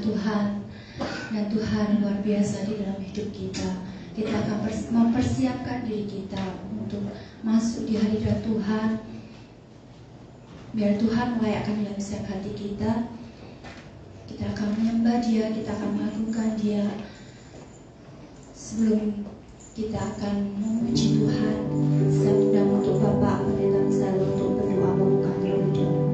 Tuhan, dan Tuhan luar biasa di dalam hidup kita. Kita akan mempersiapkan diri kita untuk masuk di hadirat Tuhan, biar Tuhan melayakkan dalam setiap hati kita. Kita akan menyembah Dia, kita akan mengagungkan Dia. Sebelum kita akan memuji Tuhan, saya undang untuk Bapak Pendeta Misael untuk berdoa membuka terlebih dahulu.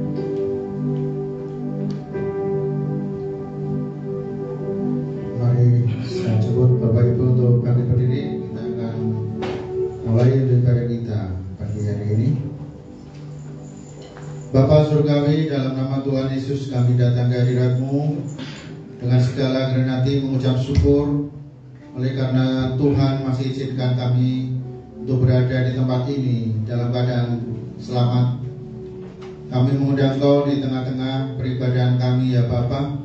Mari saya sebut Bapak Ibu untuk kami berdiri. Kita akan mulai ibadah kita pagi hari ini. Bapa Surgawi, dalam nama Tuhan Yesus kami datang ke hadirat-Mu dengan segala kerendahan hati mengucap syukur oleh karena Tuhan masih izinkan kami untuk berada di tempat ini dalam keadaan selamat. Kami mengundang Engkau di tengah-tengah peribadahan kami ya Bapa.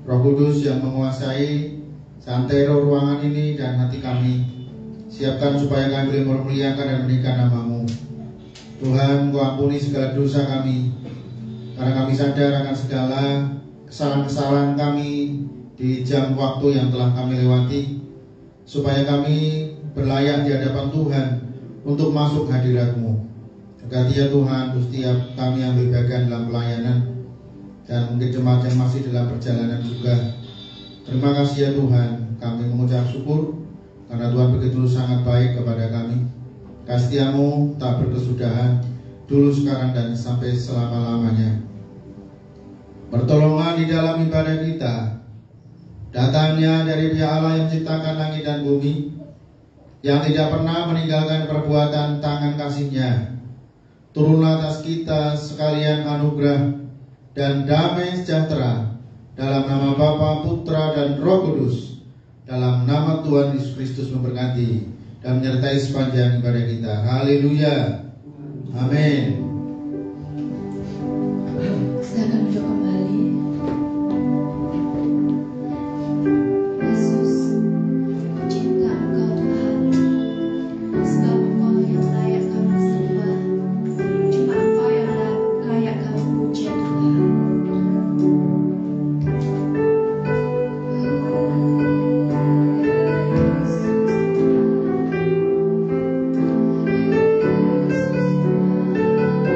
Roh Kudus yang menguasai santero ruangan ini dan hati kami, siapkan supaya kami boleh memuliakan dan meninggikan nama-Mu. Tuhan, Kau ampuni segala dosa kami, karena kami sadar akan segala kesalahan-kesalahan kami di jam waktu yang telah kami lewati, supaya kami berlayak di hadapan Tuhan untuk masuk hadirat-Mu. Berkati ya Tuhan untuk setiap kami yang berbagian dalam pelayanan, dan mungkin jemaat yang masih dalam perjalanan juga. Terima kasih ya Tuhan, kami mengucap syukur karena Tuhan begitu sangat baik kepada kami. Kasih-Mu tak berkesudahan, dulu, sekarang, dan sampai selama-lamanya. Pertolongan di dalam ibadah kita datangnya dari pihak Allah yang menciptakan langit dan bumi, yang tidak pernah meninggalkan perbuatan tangan kasih-Nya. Turunlah atas kita sekalian anugerah dan damai sejahtera dalam nama Bapa, Putra, dan Roh Kudus. Dalam nama Tuhan Yesus Kristus memberkati dan menyertai sepanjang ibadah kita. Haleluya. Amin. Silakan duduk kembali. Yesus, cinta Engkau Tuhan, sebab Engkau yang layak kami sembah, cuma Engkau yang layak kami puji Tuhan. Yesus,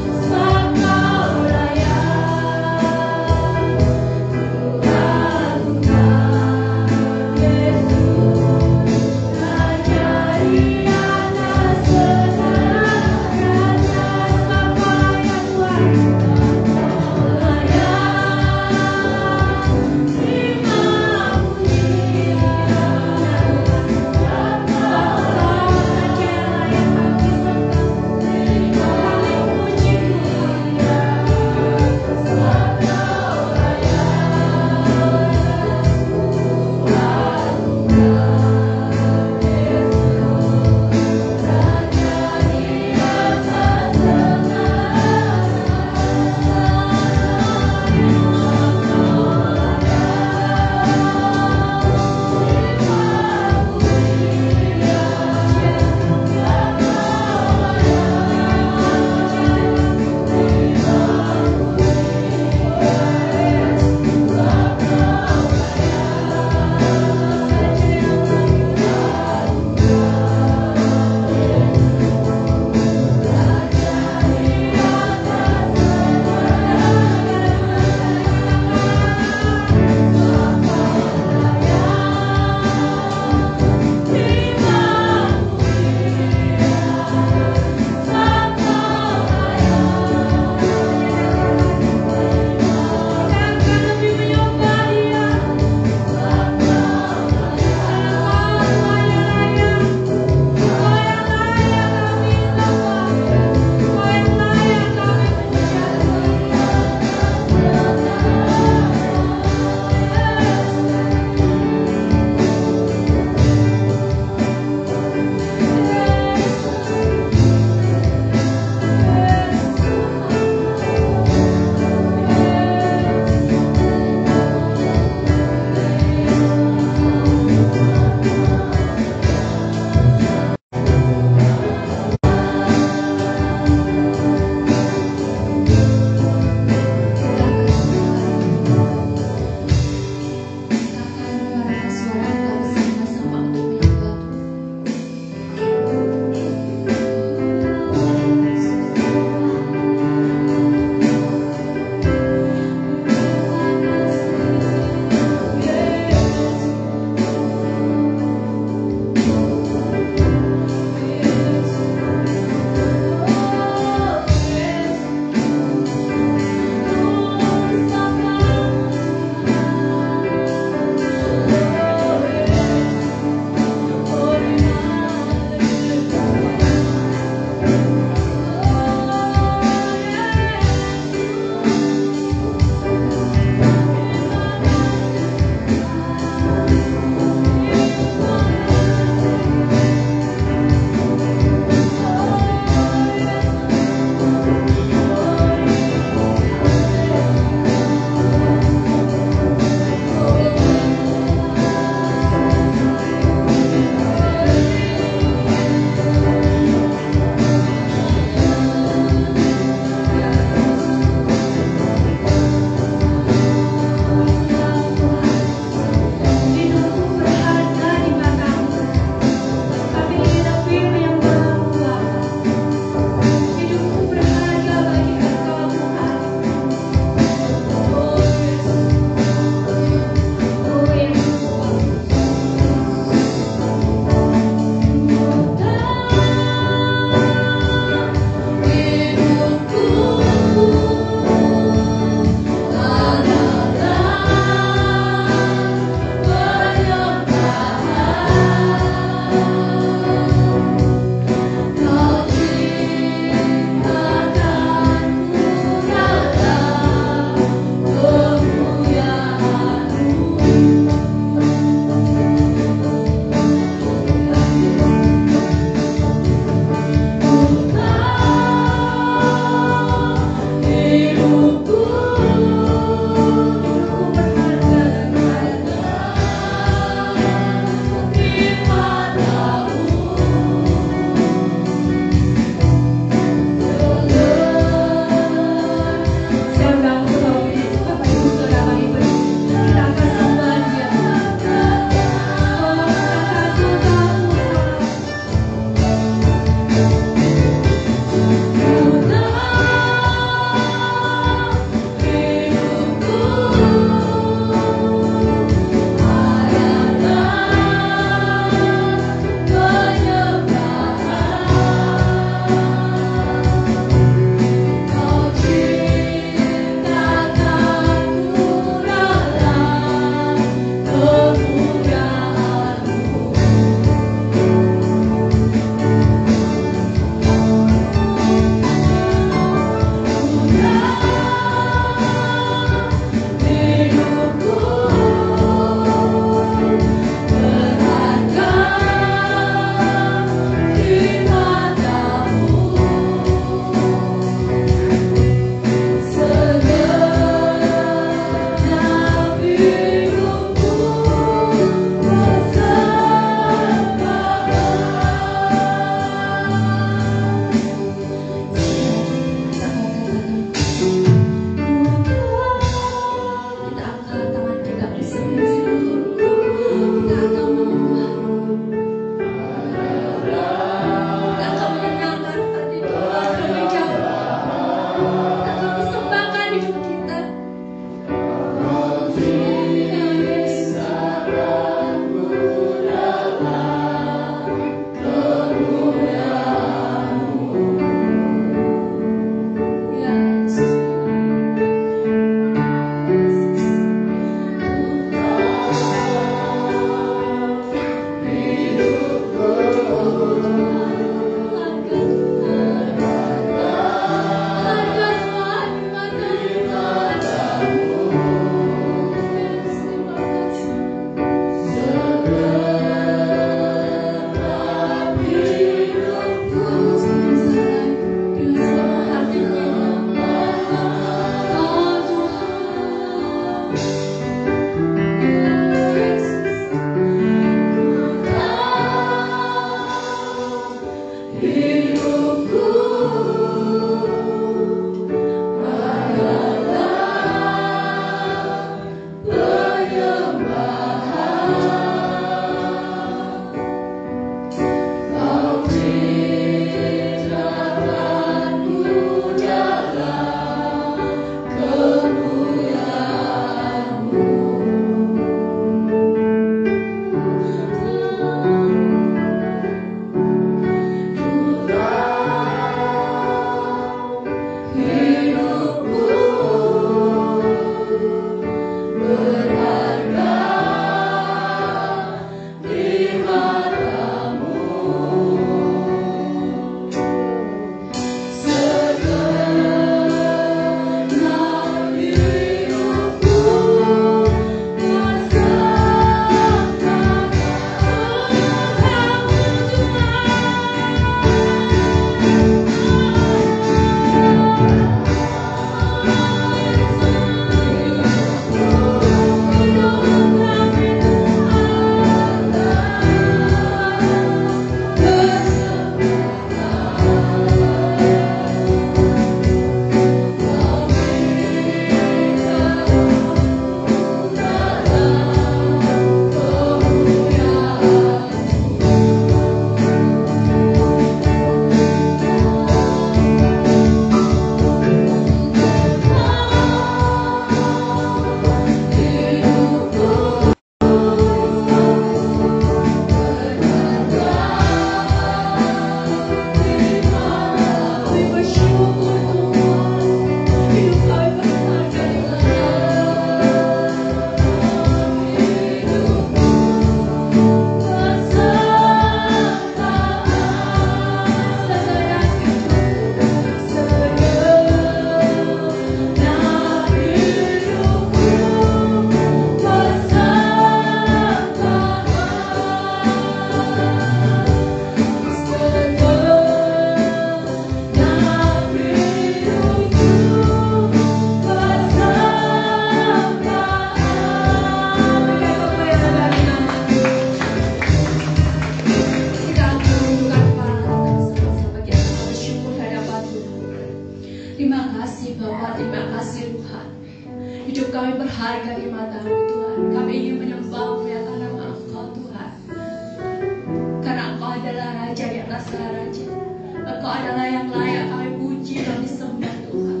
Dialah yang layak kami puji, kami sembah Tuhan.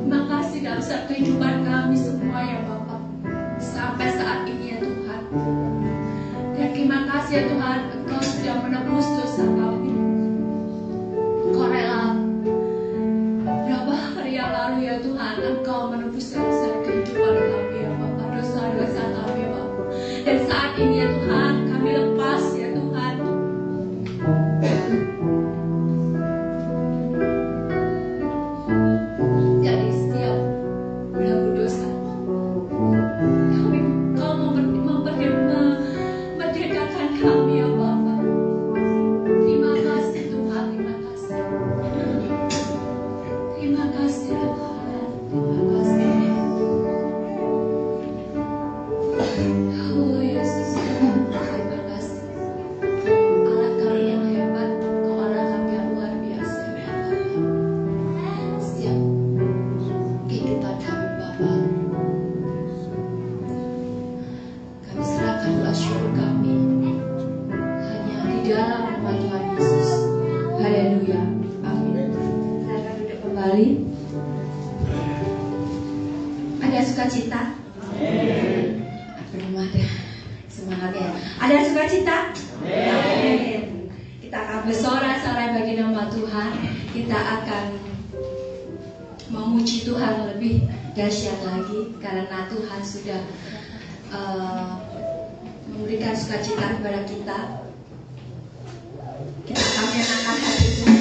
Terima kasih dalam setiap kehidupan kami semua ya Bapa, sampai saat ini ya Tuhan. Dan terima kasih ya Tuhan, Engkau sudah menebus dosa kami. Engkau rela berapa hari yang lalu ya Tuhan, Engkau menebus dosa kehidupan kami ya Bapa, dosa-dosa kami ya Bapa. Dan saat ini ya Tuhan, kami lepas ya Tuhan dari setiap belenggu dosa. Kau merdekakan kami ya Bapa. Terima kasih Tuhan, terima kasih. Terima kasih Tuhan, terima kasih. Oh Yesus, terima kasih. Allah kami yang hebat, Kau Allah kami yang luar biasa ya Bapa. Setiap kehidupan kami Bapa, kami serahkan doa syukur kami hanya di dalam nama Tuhan Yesus. Haleluya, amin. Silakan duduk kembali. Ada sukacita? Belum ada semangatnya. Ada sukacita? Amin. Kita akan bersorak-sorai bagi nama Tuhan. Kita akan memuji Tuhan lebih dahsyat lagi karena Tuhan sudah memberikan sukacita kepada kita. Kita akan menyenangkan hati Tuhan.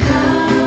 Kau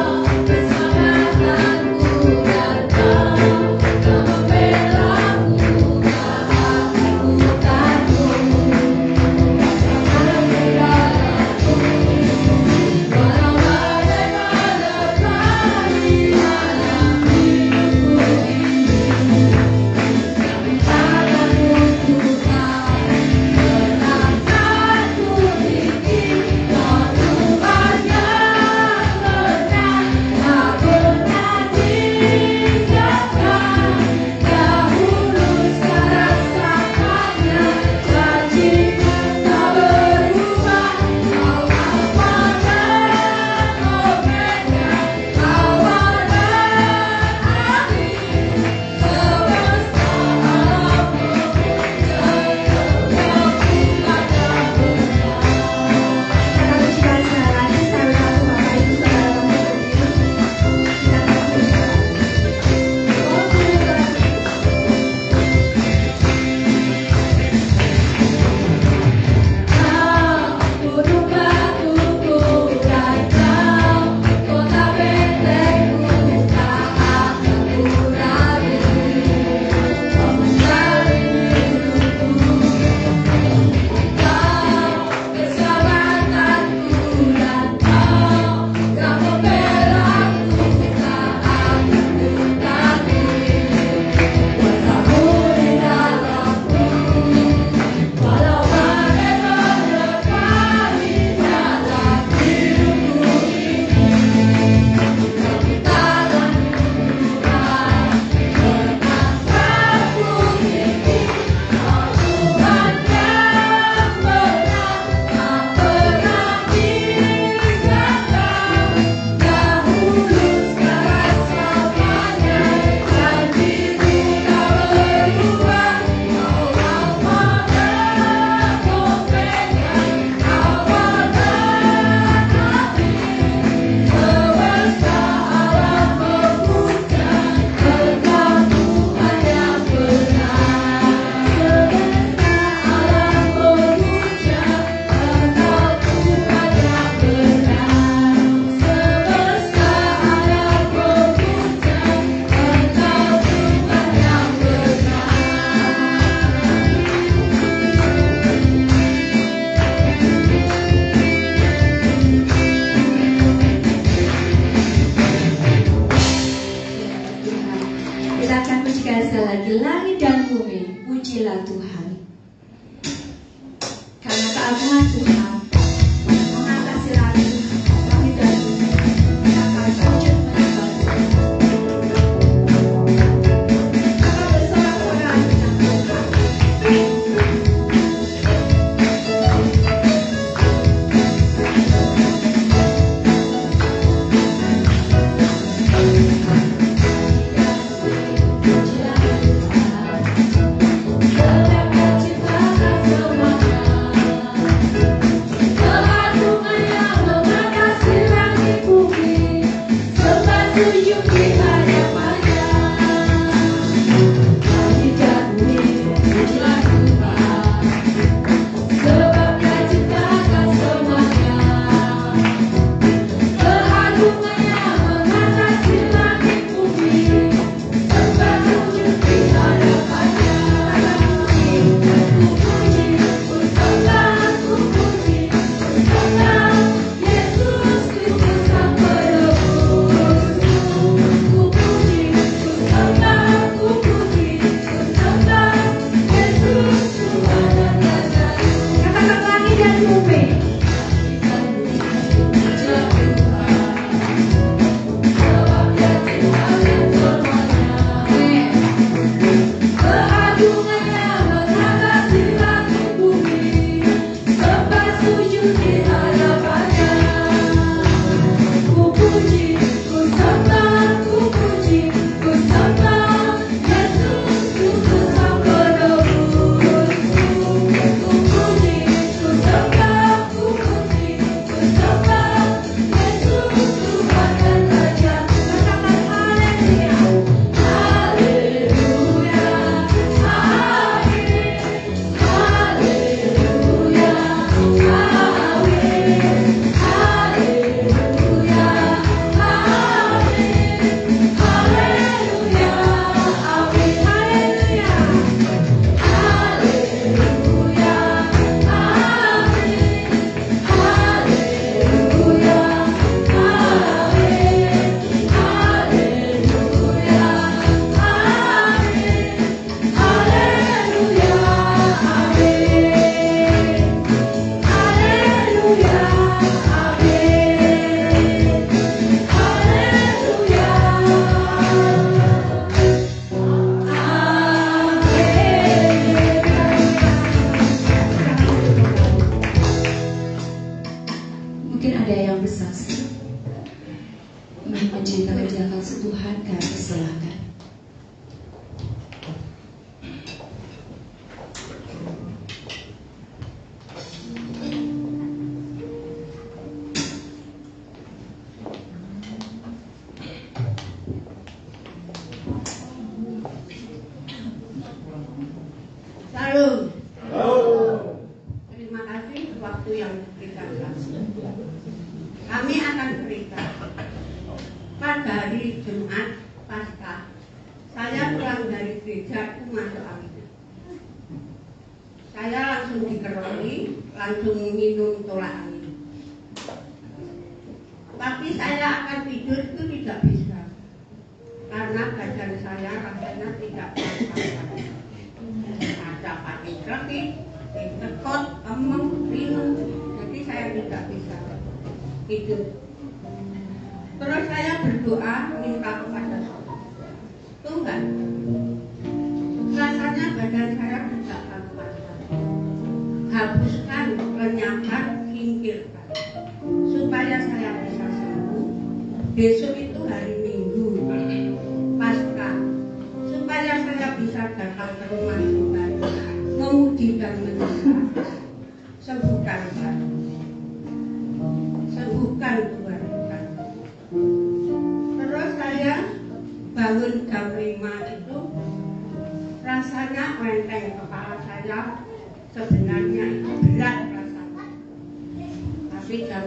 Pujilah Tuhan. Karena keagungan Tuhan, mengangkat silat Tuhan, kami dan akan sujud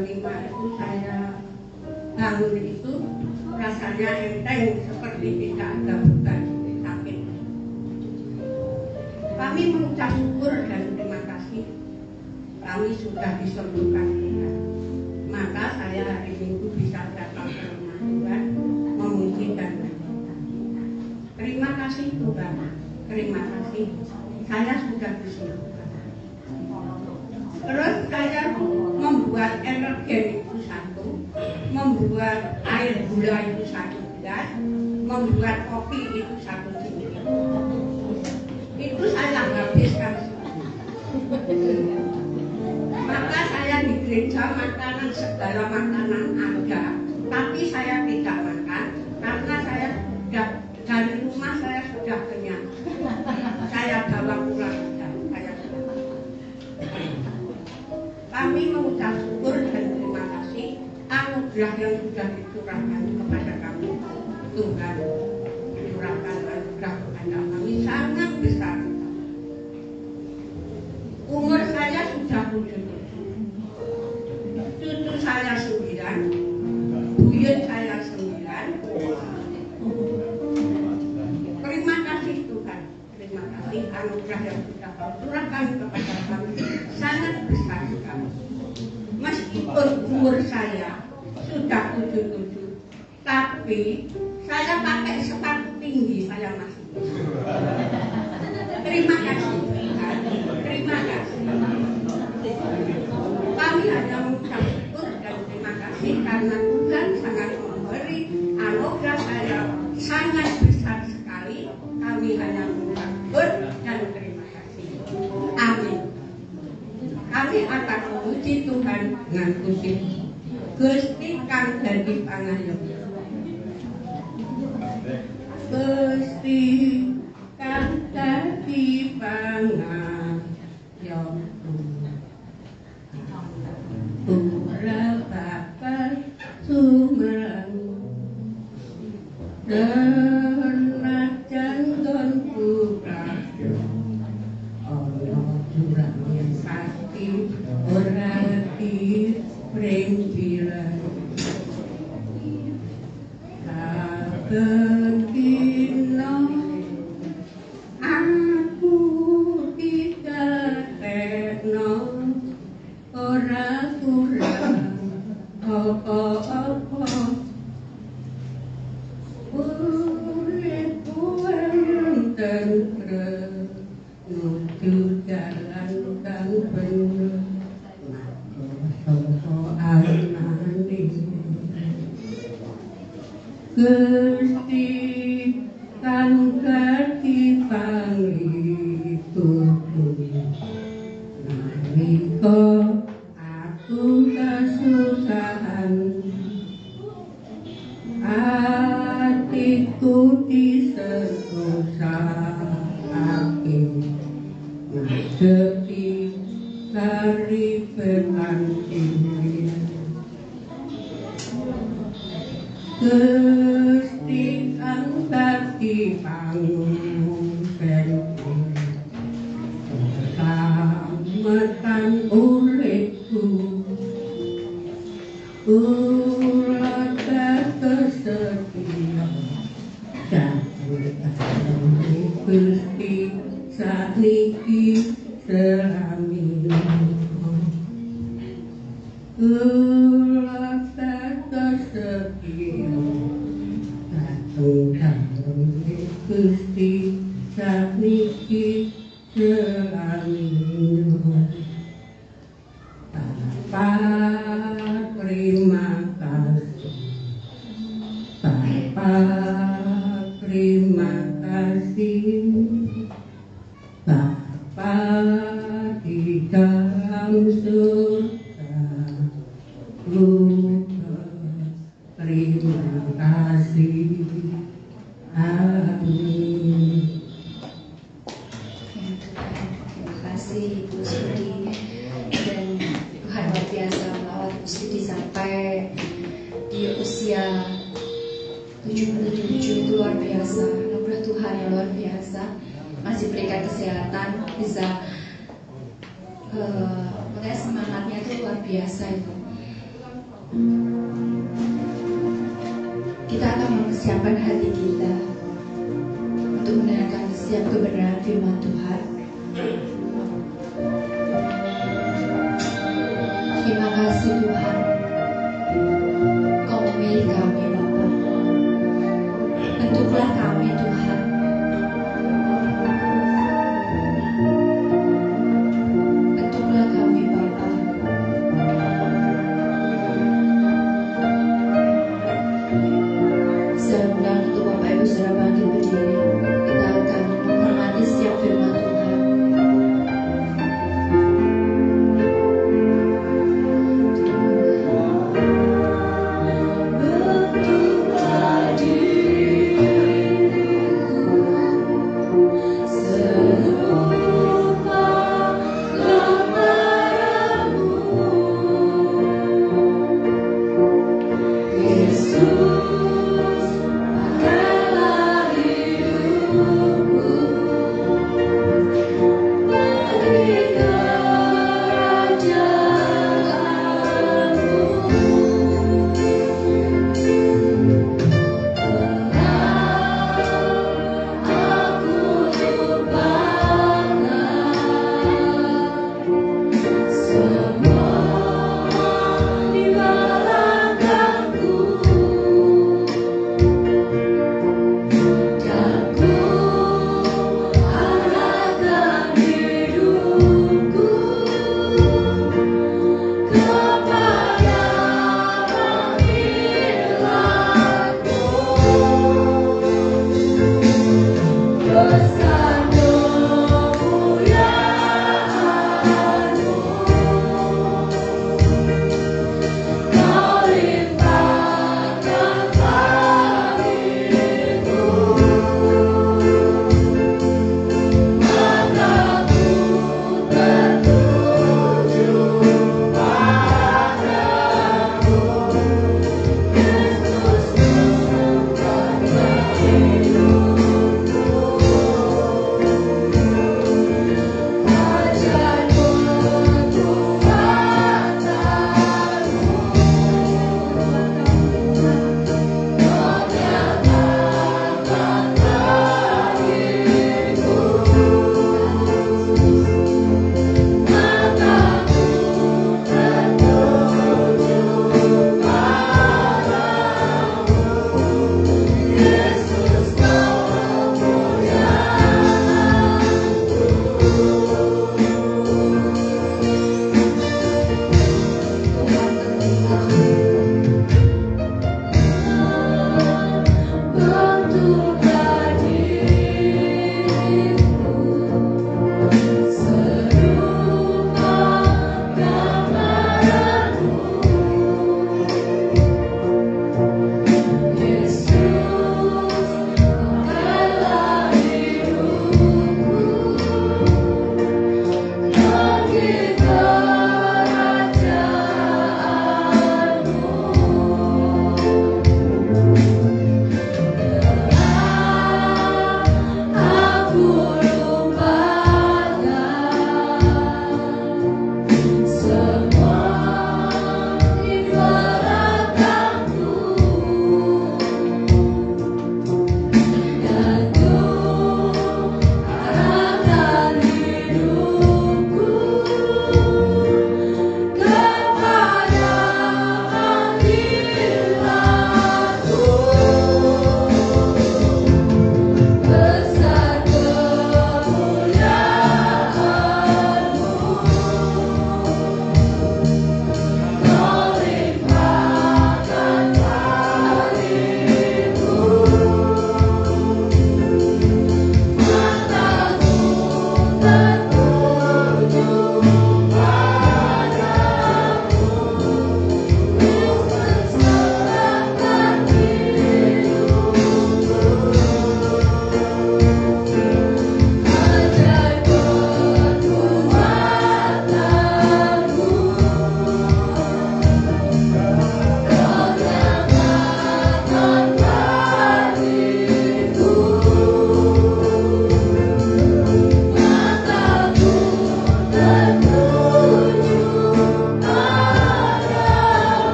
menyembah Tuhan. Apa bersorak-sorai dengan Tuhan? Terima kasih Tuhan, terima kasih, saya sudah disembuhkan. Terus saya membuat energen itu satu, membuat air gula itu 1 gelas, membuat kopi itu 1 cindil. Itu saya habiskan semua. Maka saya di gereja makanan segala makanan ada, tapi saya tidak makan karena saya sudah dari rumah saya sudah kenyang. Saya bawa pulang dan saya kami mengucap syukur dan terima kasih anugerah yang sudah dicurahkan kepada kami. Tuhan curahkan anugerah kepada kami sangat besar. Umur saya sudah 77, cucu saya 9, buyut saya 9. Terima kasih Tuhan, terima kasih anugerah yang sudah kau curahkan kepada kami sangat besar sekali. Meskipun umur saya sudah 77, tapi saya pakai sepatu tinggi saya masih. Terima kasih Tuhan, terima kasih. Kami hanya mengucap syukur dan terima kasih karena Tuhan sangat memberi anugerah saya sangat besar sekali. Kami hanya mengucap syukur dan terima kasih. Amin. Kami akan memuji Tuhan dengan puji Gusti kang dadi pangayom. Gusti kang dadi pangayom. Ora bakal sumerang renajan gonku prayo ana jurang yang pasti ora ngerti pring bilang saben dina aku ditetekno ora kurang apa-apa. Uripku enten nuju jalan kang bener sapa anane Gusti kang dadi panglipurku nalika aku kasusahan hatiku disekosake ngadepi karibetan ini Gusti kang dadi pangungsenku slametan uripku kula kesetia jatuh Gusti sakniki selami kula kesetia jatuh Gusti sakniki selami tanpa terima kasih, tanpa terima kasih, Bapa di dalam surga, lupa terima kasih, amin. Terima kasih Ibu Sudi, dan Tuhan luar biasa melawat Ibu Sudi sampai di usia 77 itu luar biasa. Anugerah Tuhan yang luar biasa, masih berikan kesehatan, bisa makanya semangatnya itu luar biasa itu. Kita akan mempersiapkan hati kita untuk mendengarkan setiap kebenaran firman Tuhan. Terima kasih Tuhan, Kau memilih kami Bapa. Bentuklah kami Tuhan,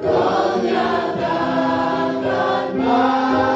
Kau nyatakan bagiku.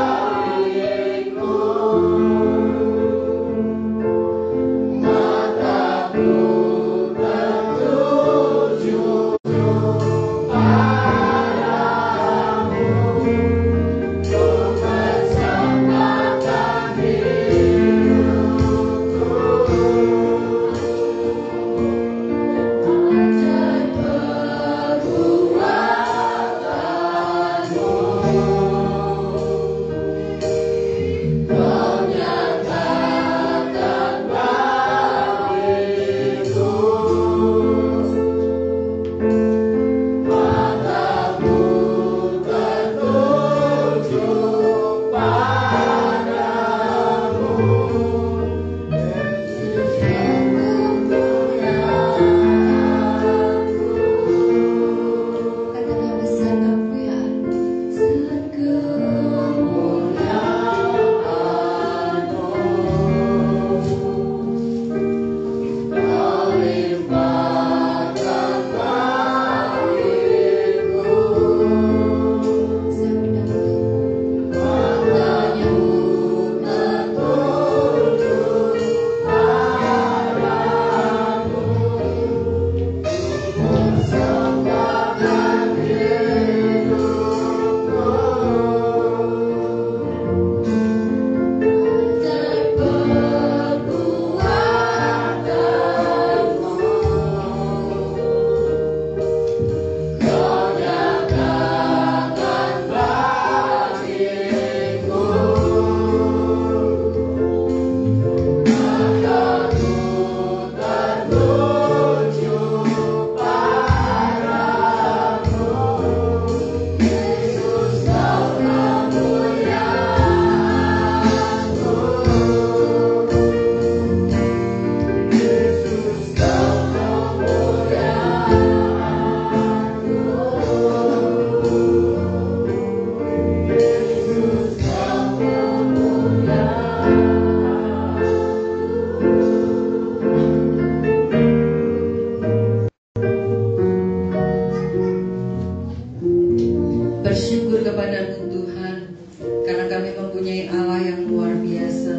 mempunyai Allah yang luar biasa.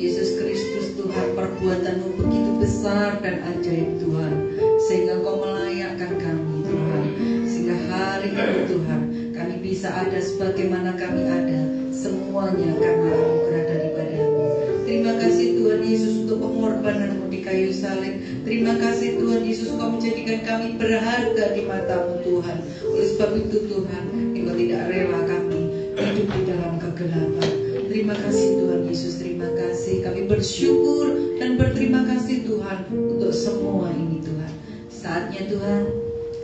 Yesus Kristus Tuhan, perbuatan-Mu begitu besar dan ajaib Tuhan, sehingga Engkau melayakkan kami Tuhan. Sehingga hari ini Tuhan, kami bisa ada sebagaimana kami ada, semuanya karena anugerah daripada-Mu. Terima kasih Tuhan Yesus untuk pengorbanan-Mu di kayu salib. Terima kasih Tuhan Yesus, Engkau menjadikan kami berharga di mata-Mu Tuhan. Oleh sebab itu Tuhan, Engkau tidak rela kami hidup di dalam kegelapan. Terima kasih Tuhan Yesus, terima kasih. Kami bersyukur dan berterima kasih Tuhan untuk semua ini Tuhan. Saatnya Tuhan,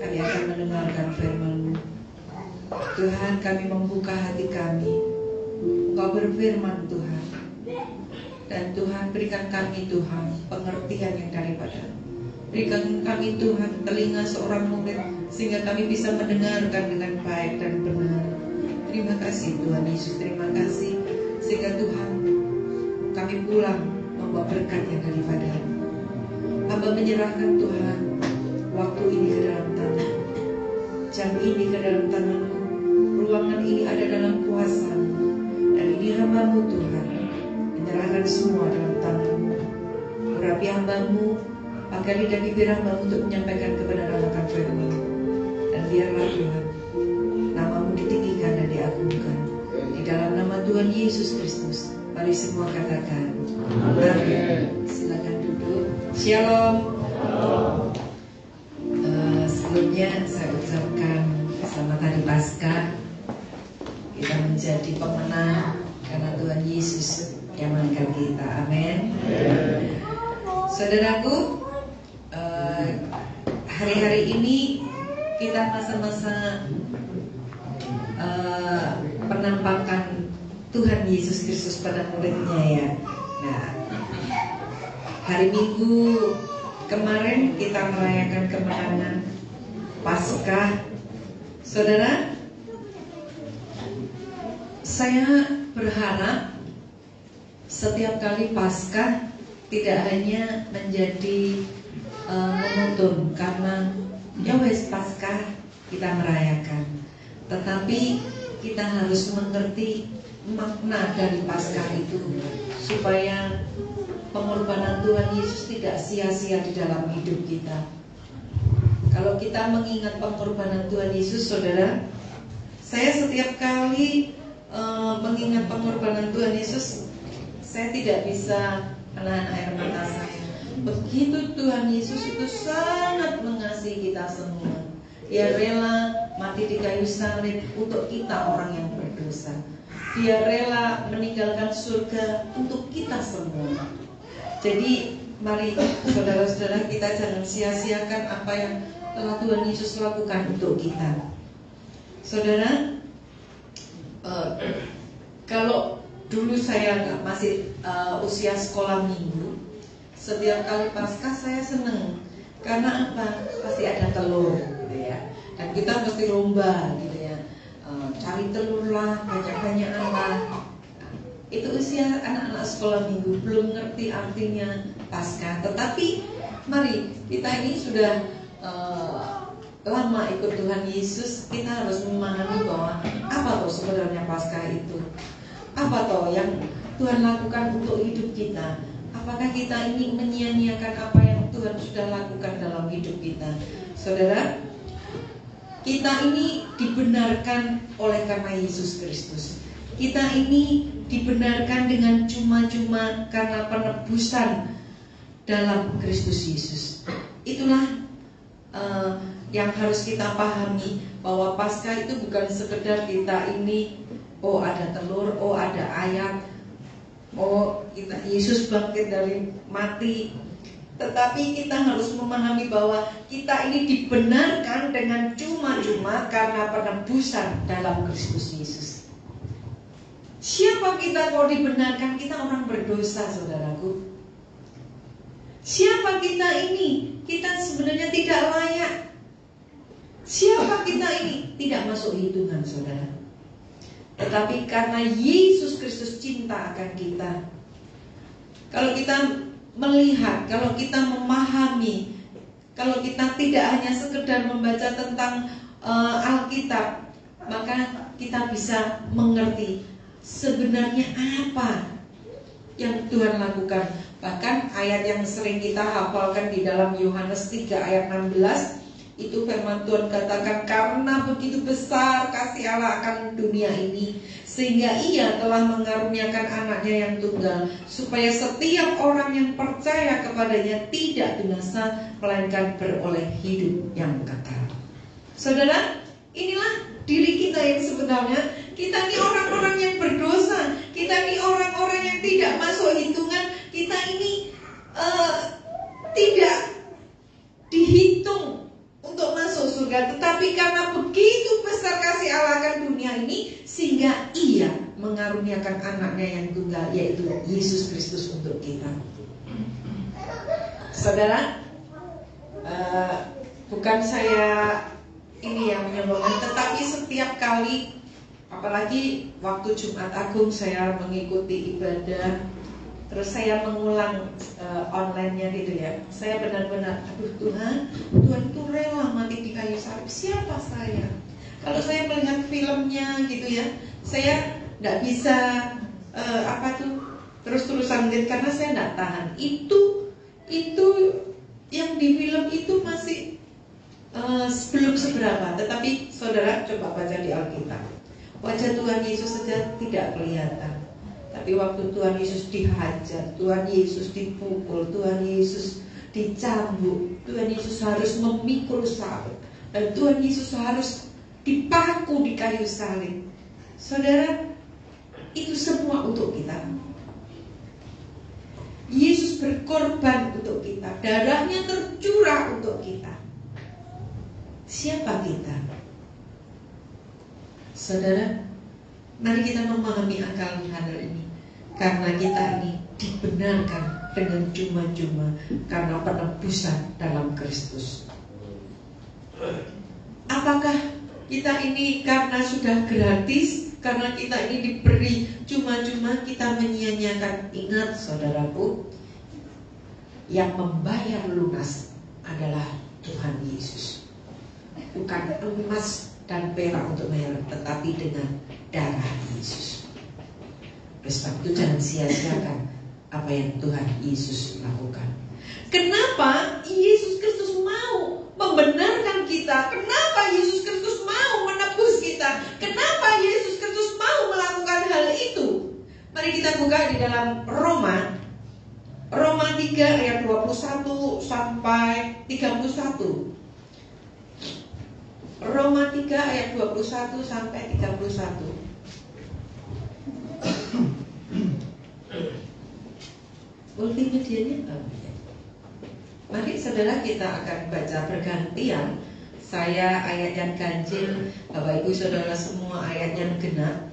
kami akan mendengarkan firman-Mu. Tuhan, kami membuka hati kami. Engkau berfirman Tuhan. Dan Tuhan, berikan kami Tuhan pengertian yang daripada-Mu. Berikan kami Tuhan telinga seorang murid, sehingga kami bisa mendengarkan dengan baik dan benar. Terima kasih Tuhan Yesus, terima kasih. Sehingga Tuhan, kami pulang membawa berkat yang daripada-Mu. Hamba menyerahkan Tuhan waktu ini ke dalam tangan, jam ini ke dalam tangan-Mu, ruangan ini ada dalam kuasa-Mu. Dan ini hamba-Mu Tuhan, menyerahkan semua dalam tangan-Mu. Urapi hamba-Mu, pakai lidah bibir hamba-Mu untuk menyampaikan kebenaran akan firman. Dan biarlah Tuhan, nama-Mu ditinggikan dan diagungkan. Di dalam nama Tuhan Yesus Kristus, mari semua katakan amin. Silakan duduk. Shalom. Sebelumnya saya ucapkan selamat hari Paskah. Kita menjadi pemenang karena Tuhan Yesus yang mengangkat kita. Amin. Saudaraku, hari-hari ini kita masa-masa penampakan Tuhan Yesus Kristus pada muridnya ya. Nah, hari Minggu kemarin kita merayakan kemenangan Paskah. Saudara, saya berharap setiap kali Paskah tidak hanya menjadi monoton karena ya wes Paskah kita merayakan, tetapi kita harus mengerti makna dari Paskah itu supaya pengorbanan Tuhan Yesus tidak sia-sia di dalam hidup kita. Kalau kita mengingat pengorbanan Tuhan Yesus, saudara, saya setiap kali mengingat pengorbanan Tuhan Yesus, saya tidak bisa menahan air mata saya. Begitu Tuhan Yesus itu sangat mengasihi kita semua. Dia rela mati di kayu salib untuk kita orang yang berdosa. Dia rela meninggalkan surga untuk kita semua. Jadi mari saudara-saudara, kita jangan sia-siakan apa yang telah Tuhan Yesus lakukan untuk kita. Saudara, kalau dulu saya masih usia sekolah minggu, setiap kali Paskah saya seneng. Karena apa? Pasti ada telur gitu ya. Dan kita mesti lomba gitu ya, cari telur lah, banyak-banyakan lah. Itu usia anak-anak sekolah minggu, belum ngerti artinya Paskah. Tetapi mari, kita ini sudah lama ikut Tuhan Yesus, kita harus memahami bahwa apa toh sebenarnya Paskah itu. Apa toh yang Tuhan lakukan untuk hidup kita. Apakah kita ini menyia-nyiakan apa yang Tuhan sudah lakukan dalam hidup kita. Saudara, kita ini dibenarkan oleh karena Yesus Kristus. Kita ini dibenarkan dengan cuma-cuma karena penebusan dalam Kristus Yesus. Itulah yang harus kita pahami, bahwa Paskah itu bukan sekedar kita ini, oh ada telur, oh ada ayat, oh kita Yesus bangkit dari mati. Tetapi kita harus memahami bahwa kita ini dibenarkan dengan cuma-cuma karena penebusan dalam Kristus Yesus. Siapa kita kalau dibenarkan? Kita orang berdosa, saudaraku. Siapa kita ini? Kita sebenarnya tidak layak. Siapa kita ini? Tidak masuk hitungan, saudara. Tetapi karena Yesus Kristus cinta akan kita, kalau kita melihat, kalau kita memahami, kalau kita tidak hanya sekedar membaca tentang Alkitab, maka kita bisa mengerti sebenarnya apa yang Tuhan lakukan. Bahkan ayat yang sering kita hafalkan di dalam Yohanes 3 ayat 16, itu firman Tuhan katakan, karena begitu besar kasih Allah akan dunia ini, sehingga Ia telah mengaruniakan anaknya yang tunggal, supaya setiap orang yang percaya kepadanya tidak binasa, melainkan beroleh hidup yang kekal. Saudara, inilah diri kita yang sebenarnya. Kita ini orang-orang yang berdosa, kita ini orang-orang yang tidak masuk hitungan, kita ini tidak dihitung untuk masuk surga. Tetapi karena begitu besar kasih Allah akan dunia ini, sehingga Ia mengaruniakan anaknya yang tunggal, yaitu Yesus Kristus untuk kita. Saudara, bukan saya ini yang menyombongkan, tetapi setiap kali, apalagi waktu Jumat Agung saya mengikuti ibadah, terus saya mengulang online-nya gitu ya, saya benar-benar, aduh Tuhan itu rela mati di kayu salib. Siapa saya? Kalau saya melihat filmnya gitu ya, saya nggak bisa terus-terusan lihat, karena saya nggak tahan. Itu yang di film itu masih belum seberapa. Tetapi saudara coba baca di Alkitab, wajah Tuhan Yesus saja tidak kelihatan. Tapi waktu Tuhan Yesus dihajar, Tuhan Yesus dipukul, Tuhan Yesus dicambuk, Tuhan Yesus harus memikul salib, dan Tuhan Yesus harus dipaku di kayu salib. Saudara, itu semua untuk kita. Yesus berkorban untuk kita, darahnya tercurah untuk kita. Siapa kita? Saudara, mari kita memahami akal hal ini. Karena kita ini dibenarkan dengan cuma-cuma karena penebusan dalam Kristus. Apakah kita ini karena sudah gratis, karena kita ini diberi cuma-cuma, kita menyia-nyiakan? Ingat saudaraku, yang membayar lunas adalah Tuhan Yesus. Bukan emas dan perak untuk bayar, tetapi dengan darah Yesus. Sebab itu jangan sia-siakan apa yang Tuhan Yesus lakukan. Kenapa Yesus Kristus mau membenarkan kita? Kenapa Yesus Kristus mau menebus kita? Kenapa Yesus Kristus mau melakukan hal itu? Mari kita buka di dalam Roma 3 ayat 21 sampai 31. Roma 3 ayat 21 sampai 31. Multimedianya mari saudara kita akan baca bergantian. Saya ayat yang ganjil, Bapak Ibu Saudara semua ayat yang genap.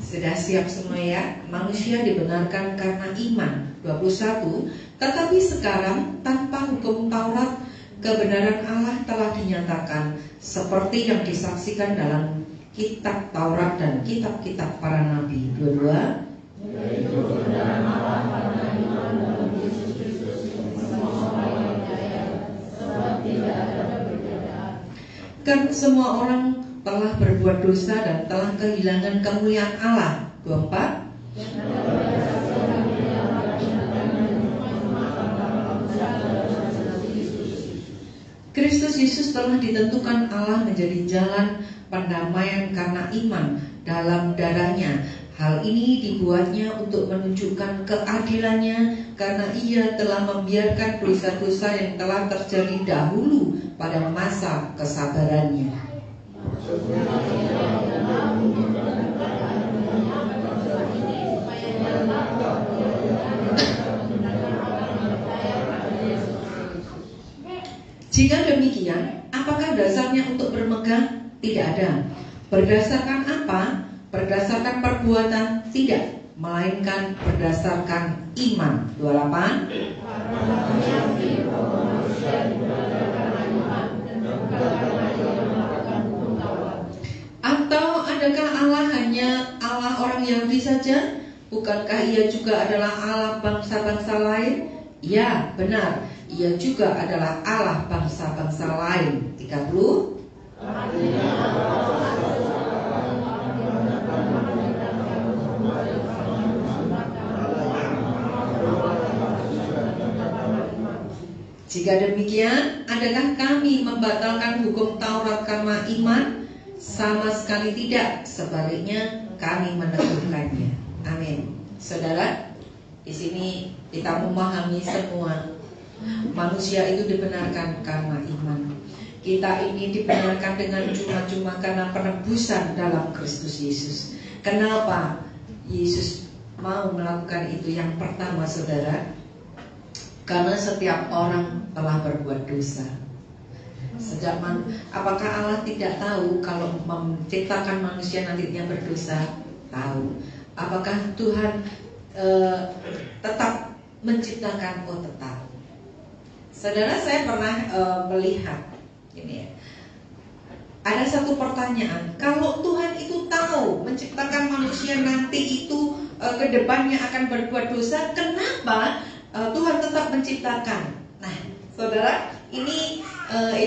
Sudah siap semua ya? Manusia dibenarkan karena iman. 21. Tetapi sekarang tanpa hukum Taurat, kebenaran Allah telah dinyatakan, seperti yang disaksikan dalam kitab Taurat dan kitab-kitab para nabi. 22. Yaitu kebenaran Allah karena iman dalam Yesus Kristus, semua orang yang percaya, sebab tidak ada perbedaan. Kan semua orang telah berbuat dosa dan telah kehilangan kemuliaan Allah. 24. Kristus Yesus telah ditentukan Allah menjadi jalan pendamaian karena iman dalam darahnya. Hal ini dibuatnya untuk menunjukkan keadilannya, karena Ia telah membiarkan dosa-dosa yang telah terjadi dahulu pada masa kesabarannya. Jika demikian, apakah dasarnya untuk bermegang? Tidak ada. Berdasarkan apa? Berdasarkan perbuatan? Tidak, melainkan berdasarkan iman. 28. Atau adakah Allah hanya Allah orang Yahudi saja? Bukankah Ia juga adalah Allah bangsa-bangsa lain? Ya, benar. Ia juga adalah Allah bangsa-bangsa lain. 30. Jika demikian, adakah kami membatalkan hukum Taurat karena iman? Sama sekali tidak. Sebaliknya, kami meneguhkannya. Amin. Saudara, di sini kita memahami semua manusia itu dibenarkan karena iman. Kita ini dibenarkan dengan cuma-cuma karena penebusan dalam Kristus Yesus. Kenapa Yesus mau melakukan itu? Yang pertama, saudara, karena setiap orang telah berbuat dosa. Apakah Allah tidak tahu kalau menciptakan manusia nantinya berdosa? Tahu. Apakah Tuhan tetap menciptakan? Oh, tetap. Saudara, saya pernah melihat ini ya. Ada satu pertanyaan, kalau Tuhan itu tahu menciptakan manusia nanti itu kedepannya akan berbuat dosa, kenapa Tuhan tetap menciptakan? Nah, saudara, ini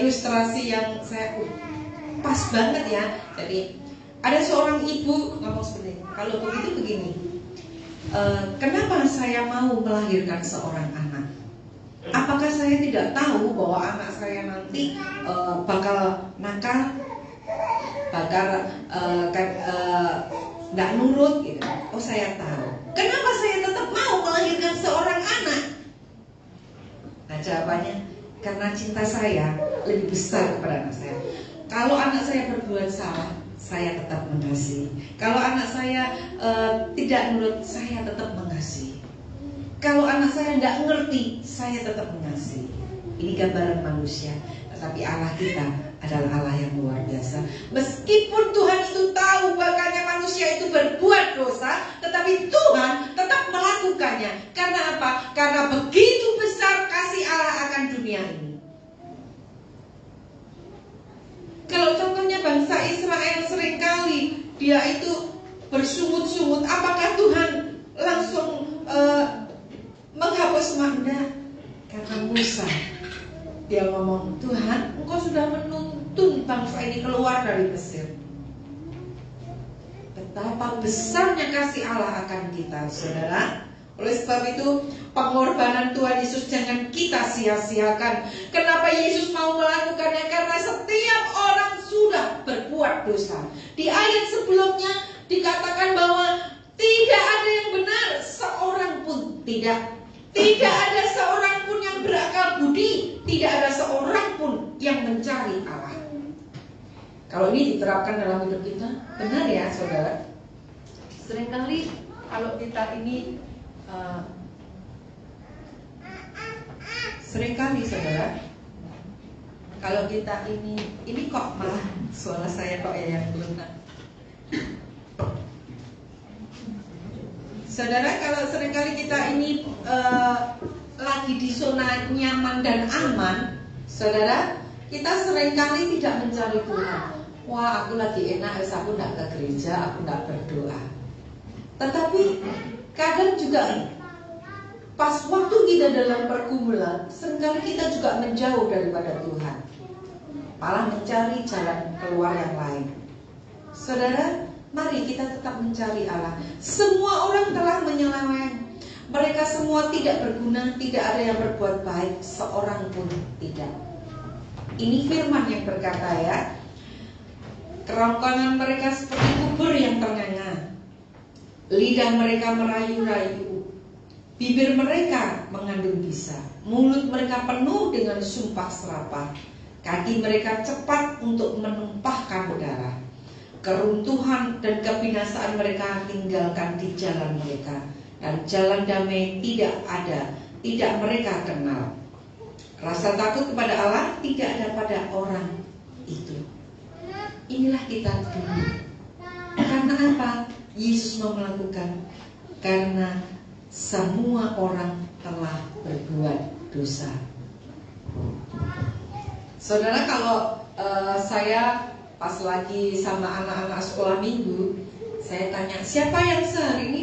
ilustrasi yang saya pas banget ya. Jadi ada seorang ibu ngomong seperti ini, kalau begitu begini, kenapa saya mau melahirkan seorang anak? Apakah saya tidak tahu bahwa anak saya nanti bakal nakal, bakal nggak nurut gitu? Oh, saya tahu. Kenapa saya tetap mau melahirkan seorang anak? Nah, jawabannya karena cinta saya lebih besar kepada anak saya. Kalau anak saya berbuat salah, saya tetap mengasihi. Kalau anak saya tidak nurut, saya tetap mengasihi. Kalau anak saya tidak ngerti, saya tetap mengasihi. Ini gambaran manusia. Tetapi Allah kita adalah Allah yang luar biasa. Meskipun Tuhan itu tahu bahkannya manusia itu berbuat dosa, tetapi Tuhan tetap melakukannya. Karena apa? Karena begitu besar kasih Allah akan dunia ini. Kalau contohnya bangsa Israel seringkali dia itu bersungut-sungut, apakah Tuhan langsung menghapus mandat? Karena Musa, dia ngomong, Tuhan, Engkau sudah menuntun bangsa ini keluar dari Mesir. Betapa besarnya kasih Allah akan kita, saudara. Oleh sebab itu, pengorbanan Tuhan Yesus jangan kita sia-siakan. Kenapa Yesus mau melakukannya? Karena setiap orang sudah berbuat dosa. Di ayat sebelumnya dikatakan bahwa tidak ada yang benar, seorang pun tidak. Tidak ada seorang pun yang berakal budi. Tidak ada seorang pun yang mencari Allah. Kalau ini diterapkan dalam hidup kita, benar ya saudara? Seringkali kalau kita ini seringkali saudara, kalau kita ini kok malah suara saya kok ya yang belum. Saudara, kalau seringkali kita ini lagi di zona nyaman dan aman, saudara, kita seringkali tidak mencari Tuhan. Wah, aku lagi enak, aku tidak ke gereja, aku tidak berdoa. Tetapi kadang juga pas waktu kita dalam pergumulan, seringkali kita juga menjauh daripada Tuhan, malah mencari jalan keluar yang lain. Saudara, mari kita tetap mencari Allah. Semua orang telah menyeleweng. Mereka semua tidak berguna, tidak ada yang berbuat baik, seorang pun tidak. Ini firman yang berkata ya, kerongkongan mereka seperti kubur yang ternganga, lidah mereka merayu-rayu, bibir mereka mengandung bisa, mulut mereka penuh dengan sumpah serapah, kaki mereka cepat untuk menumpahkan darah. Keruntuhan dan kebinasaan mereka tinggalkan di jalan mereka, dan jalan damai tidak ada, tidak mereka kenal. Rasa takut kepada Allah tidak ada pada orang itu. Inilah kita dulu. Karena apa? Yesus mau melakukan. Karena semua orang telah berbuat dosa. Saudara, kalau saya pas lagi sama anak-anak sekolah minggu, saya tanya, siapa yang sehari ini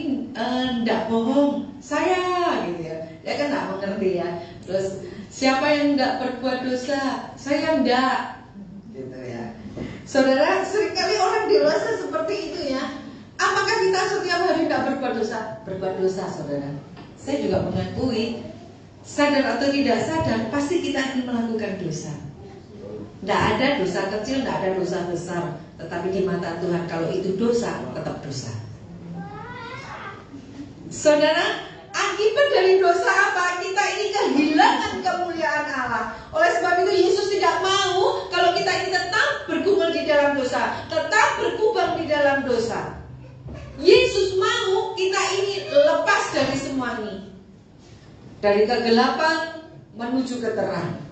ndak bohong? Saya, gitu ya. Dia kan nggak mengerti ya. Terus siapa yang ndak berbuat dosa? Saya ndak, gitu ya. Saudara, seringkali orang dewasa seperti itu ya. Apakah kita setiap hari tidak berbuat dosa? Berbuat dosa, saudara. Saya juga mengakui, sadar atau tidak sadar, pasti kita akan melakukan dosa. Tidak ada dosa kecil, tidak ada dosa besar. Tetapi di mata Tuhan, kalau itu dosa, tetap dosa. Saudara, akibat dari dosa apa? Kita ini kehilangan kemuliaan Allah. Oleh sebab itu Yesus tidak mau kalau kita ini tetap bergumul di dalam dosa, tetap berkubang di dalam dosa. Yesus mau kita ini lepas dari semua ini, dari kegelapan menuju ke terang.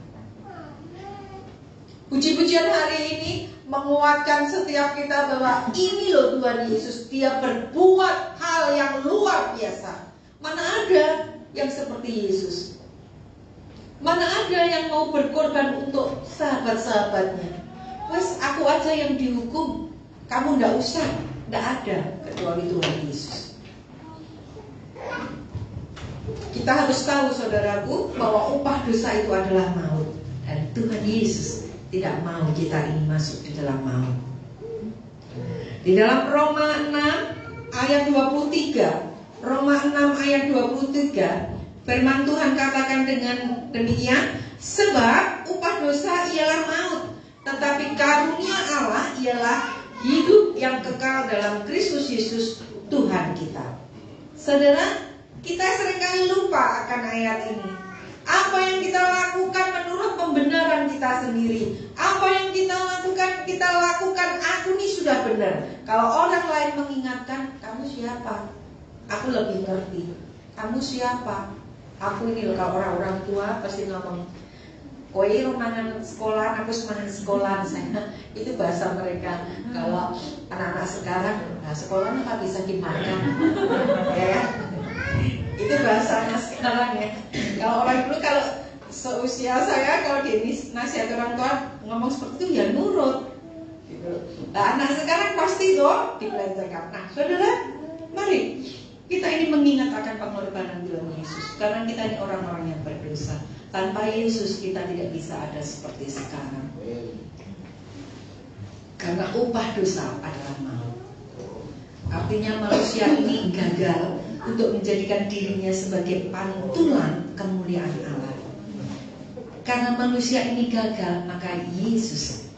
Puji-pujian hari ini menguatkan setiap kita bahwa ini loh Tuhan Yesus, Dia berbuat hal yang luar biasa. Mana ada yang seperti Yesus? Mana ada yang mau berkorban untuk sahabat-sahabatnya? Wes aku aja yang dihukum, kamu ndak usah. Ndak ada kecuali Tuhan Yesus. Kita harus tahu, saudaraku, bahwa upah dosa itu adalah maut. Dan Tuhan Yesus tidak mau kita ini masuk di dalam maut. Di dalam Roma 6 ayat 23, Roma 6 ayat 23, firman Tuhan katakan dengan demikian, sebab upah dosa ialah maut, tetapi karunia Allah ialah hidup yang kekal dalam Kristus Yesus Tuhan kita. Saudara, kita seringkali lupa akan ayat ini. Apa yang kita lakukan menurut pembenaran kita sendiri. Apa yang kita lakukan, aku ini sudah benar. Kalau orang lain mengingatkan, kamu siapa? Aku lebih ngerti. Kamu siapa? Aku ini loh. Kalau orang tua pasti ngomong, kowe mangan sekolah, aku semangan sekolah. Saya itu bahasa mereka. Kalau anak-anak sekarang, nah sekolahnya tak bisa dimakan, ya. Itu bahasanya sekarang ya. Kalau orang dulu, kalau seusia saya, kalau dia nasihat orang tua ngomong seperti itu ya nurut gitu. Nah anak sekarang pasti tuh dibelanjakan. Nah saudara, mari kita ini mengingat akan pengorbanan Tuhan Yesus. Karena kita ini orang-orang yang berdosa. Tanpa Yesus kita tidak bisa ada seperti sekarang. Karena upah dosa adalah maut. Artinya manusia ini gagal untuk menjadikan dirinya sebagai pantulan kemuliaan Allah. Karena manusia ini gagal, maka Yesus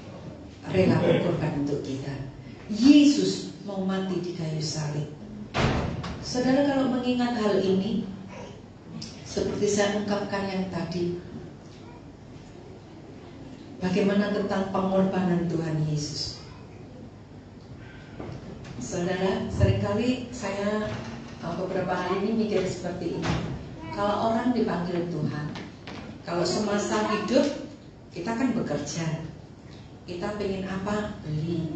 rela berkorban untuk kita. Yesus mau mati di kayu salib. Saudara, kalau mengingat hal ini, seperti saya ungkapkan yang tadi, bagaimana tentang pengorbanan Tuhan Yesus. Saudara, seringkali saya beberapa hari ini mikir seperti ini. Kalau orang dipanggil Tuhan, kalau semasa hidup kita kan bekerja, kita pengen apa beli,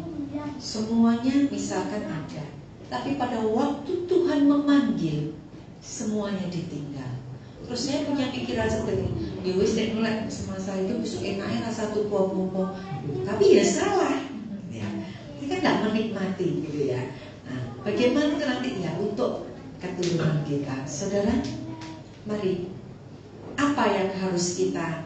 semuanya misalkan ada. Tapi pada waktu Tuhan memanggil, semuanya ditinggal. Terus saya punya pikiran seperti ini, ya wis nek mulai semasa itu besok enaknya rasa tupo-tupo. Tapi ya salah, ya. Kita kan tidak menikmati gitu ya. Nah, bagaimana nanti ya untuk keturunan kita, saudara? Mari, apa yang harus kita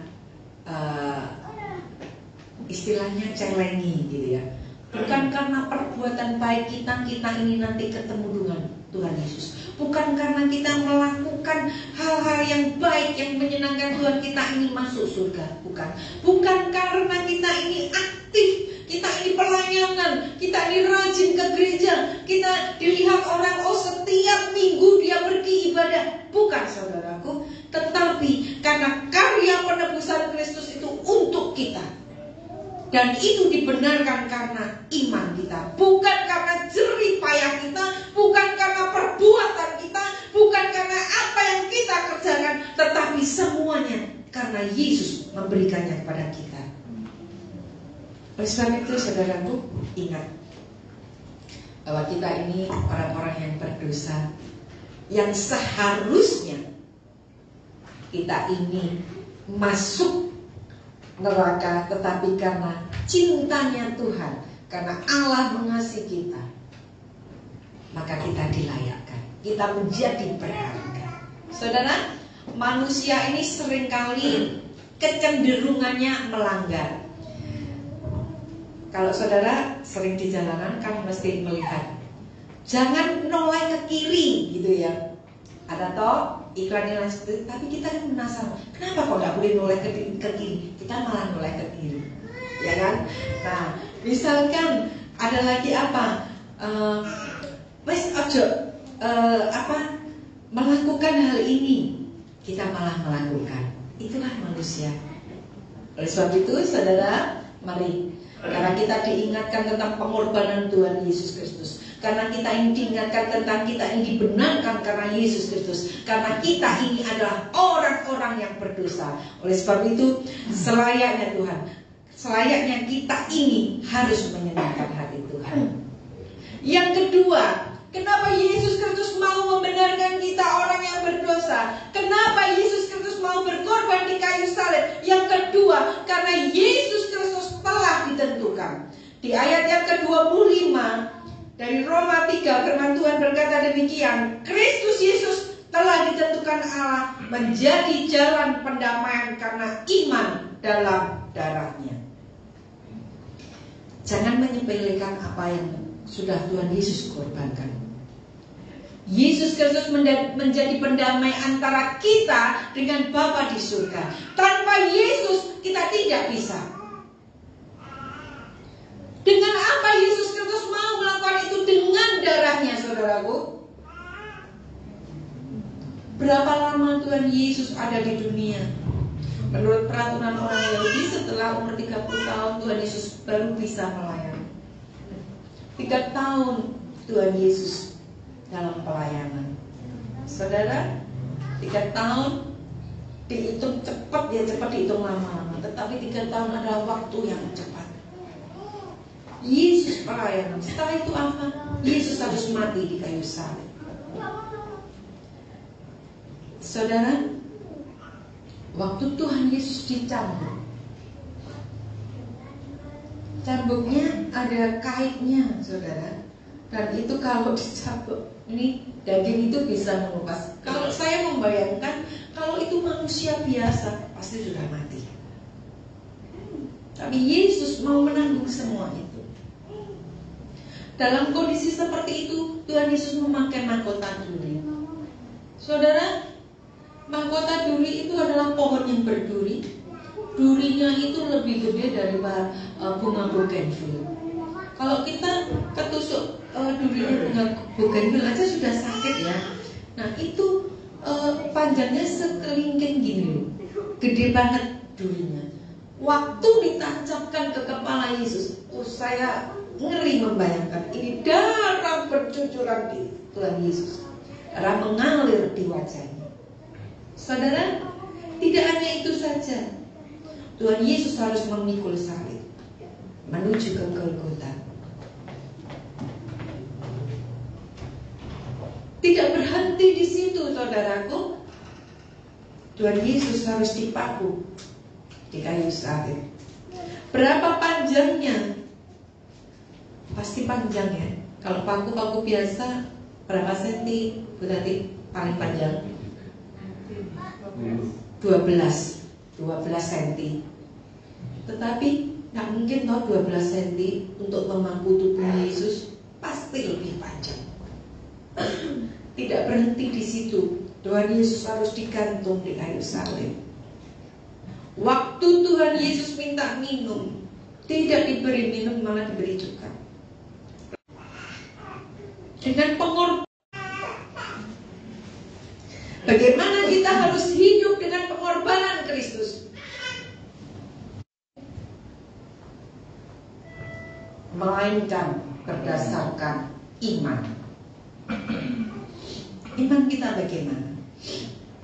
istilahnya celengi gitu ya? Bukan karena perbuatan baik kita ini nanti ketemu dengan Tuhan Yesus. Bukan karena kita melakukan hal-hal yang baik yang menyenangkan Tuhan kita ini masuk surga. Bukan. Bukan karena kita ini aktif, kita ini pelayanan, kita ini rajin ke gereja, kita dilihat orang, oh setiap minggu dia pergi ibadah. Bukan, saudaraku. Tetapi karena karya penebusan Kristus itu untuk kita. Dan itu dibenarkan karena iman kita. Bukan karena jerih payah kita, bukan karena perbuatan kita, bukan karena apa yang kita kerjakan, tetapi semuanya karena Yesus memberikannya kepada kita. Oleh sebab itu, saudaraku, ingat bahwa kita ini orang-orang yang berdosa, yang seharusnya kita ini masuk neraka, tetapi karena cintanya Tuhan, karena Allah mengasihi kita, maka kita dilayakkan, kita menjadi berharga. Saudara, manusia ini seringkali kecenderungannya melanggar. Kalau saudara sering di jalanan kan mesti melihat Jangan noleh ke kiri gitu ya. Ada toh iklan-iklan seperti itu, tapi kita yang penasaran, kenapa kok nggak boleh noleh ke kiri? Kita malah noleh ke kiri, ya kan? Nah, misalkan ada lagi apa? Melakukan hal ini, kita malah melakukan. Itulah manusia. Oleh sebab itu, saudara, mari, karena kita diingatkan tentang pengorbanan Tuhan Yesus Kristus, karena kita ini diingatkan tentang kita ini dibenarkan karena Yesus Kristus, karena kita ini adalah orang-orang yang berdosa. Oleh sebab itu, selayaknya Tuhan, selayaknya kita ini harus menyenangkan hati Tuhan. Yang kedua, kenapa Yesus Kristus mau membenarkan kita orang yang berdosa? Kenapa Yesus Kristus mau berkorban di kayu salib? Yang kedua, karena Yesus Kristus telah ditentukan. Di ayat yang ke-25 dari Roma 3, firman Tuhan berkata demikian, Kristus Yesus telah ditentukan Allah menjadi jalan pendamaian karena iman dalam darah-Nya. Jangan menyepelekan apa yang sudah Tuhan Yesus korbankan. Yesus Kristus menjadi pendamai antara kita dengan Bapa di surga. Tanpa Yesus kita tidak bisa. Dengan apa Yesus Kristus mau melakukan itu? Dengan darah-Nya, saudaraku. Berapa lama Tuhan Yesus ada di dunia? Menurut peraturan orang Yahudi, setelah umur 30 tahun Tuhan Yesus baru bisa melayani. 3 tahun Tuhan Yesus dalam pelayanan. Saudara, 3 tahun dihitung cepat, ya cepat dihitung lama-lama. Tetapi 3 tahun adalah waktu yang cepat. Yesus pelayanan. Setelah itu apa? Yesus harus mati di kayu salib. Saudara, waktu Tuhan Yesus dicambuk, cambuknya ada kaitnya, saudara. Dan itu kalau dicambuk, ini daging itu bisa mengupas. Kalau saya membayangkan, kalau itu manusia biasa, pasti sudah mati. Tapi Yesus mau menanggung semua itu. Dalam kondisi seperti itu, Tuhan Yesus memakai mahkota duri. Saudara, mahkota duri itu adalah pohon yang berduri. Durinya itu lebih gede dari bunga bougainville. Kalau kita ketusuk durinya bunga bougainville aja sudah sakit ya. Nah itu panjangnya sekelingking gini loh, gede banget durinya. Waktu ditancapkan ke kepala Yesus, saya ngeri membayangkan ini darah bercucuran di Tuhan Yesus, darah mengalir di wajahnya. Saudara, tidak hanya itu saja, Tuhan Yesus harus memikul salib menuju ke Golgota. Tidak berhenti di situ, saudaraku. Tuhan Yesus harus dipaku di kayu salib. Berapa panjangnya? Pasti panjang ya. Kalau paku-paku biasa berapa senti? Berarti paling panjang 12 senti. Tetapi nggak mungkin toh 12 senti untuk memaku tubuh Yesus, pasti lebih panjang. Tidak berhenti di situ. Tuhan Yesus harus digantung di kayu salib. Waktu Tuhan Yesus minta minum, tidak diberi minum, malah diberi cuka. Dengan pengorbanan. Bagaimana kita harus hidup dengan pengorbanan Kristus? Melainkan berdasarkan iman. Iman kita bagaimana?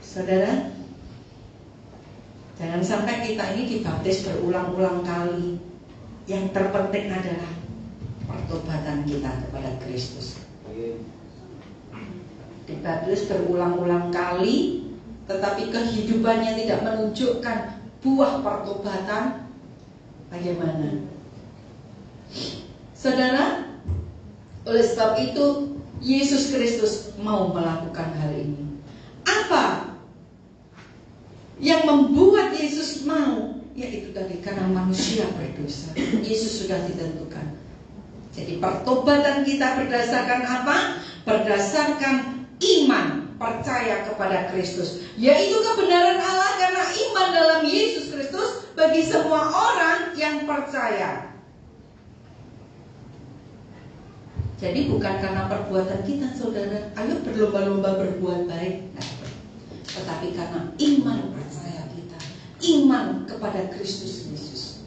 Saudara, jangan sampai kita ini dibaptis berulang-ulang kali. Yang terpenting adalah pertobatan kita kepada Kristus. Dibaptis berulang-ulang kali, tetapi kehidupannya tidak menunjukkan buah pertobatan, bagaimana? Saudara, oleh sebab itu Yesus Kristus mau melakukan hal ini. Apa yang membuat Yesus mau? Yaitu tadi, karena manusia berdosa. Yesus sudah ditentukan. Jadi pertobatan kita berdasarkan apa? Berdasarkan iman, percaya kepada Kristus, yaitu kebenaran Allah karena iman dalam Yesus Kristus bagi semua orang yang percaya. Jadi bukan karena perbuatan kita, saudara, ayo berlomba-lomba berbuat baik, tetapi karena iman percaya kita, iman kepada Kristus Yesus.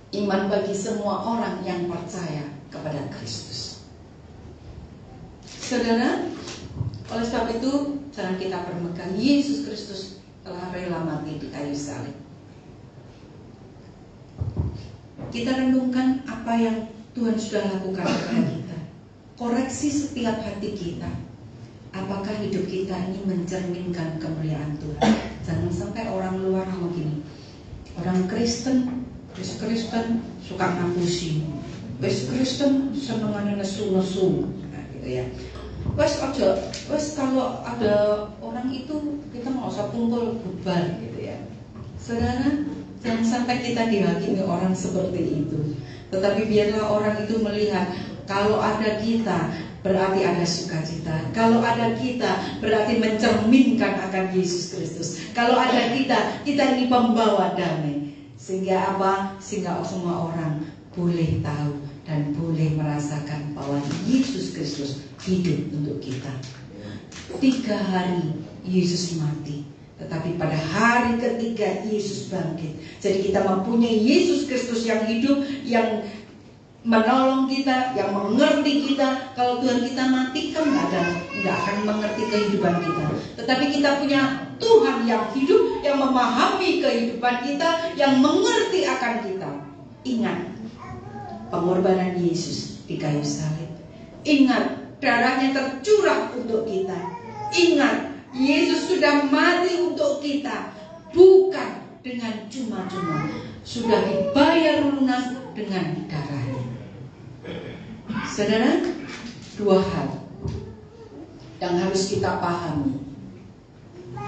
Iman bagi semua orang yang percaya kepada Kristus. Saudara, oleh sebab itu jangan kita bermegah, Yesus Kristus telah rela mati di kayu salib. Kita renungkan apa yang Tuhan sudah lakukan kepada kita. Koreksi setiap hati kita. Apakah hidup kita ini mencerminkan kemuliaan Tuhan? Jangan sampai orang luar ngomong gini, orang Kristen suka ngapusi, Kristen senengannya nesu-nesu, nah, gitu ya. Kalau ada orang itu kita nggak usah kumpul bubar, gitu ya. Saudara, jangan sampai kita dihakimi orang seperti itu. Tetapi biarlah orang itu melihat kalau ada kita berarti ada sukacita. Kalau ada kita berarti mencerminkan akan Yesus Kristus. Kalau ada kita ini pembawa damai. Sehingga apa? Sehingga semua orang boleh tahu dan boleh merasakan bahwa Yesus Kristus hidup untuk kita. 3 hari Yesus mati, tetapi pada hari ketiga Yesus bangkit. Jadi kita mempunyai Yesus Kristus yang hidup, yang menolong kita, yang mengerti kita. Kalau Tuhan kita mati kan nggak akan mengerti kehidupan kita. Tetapi kita punya Tuhan yang hidup, yang memahami kehidupan kita, yang mengerti akan kita. Ingat pengorbanan Yesus di kayu salib. Ingat darahnya tercurah untuk kita. Ingat Yesus sudah mati untuk kita, bukan dengan cuma-cuma, sudah dibayar lunas dengan darahnya. Saudara, 2 hal yang harus kita pahami,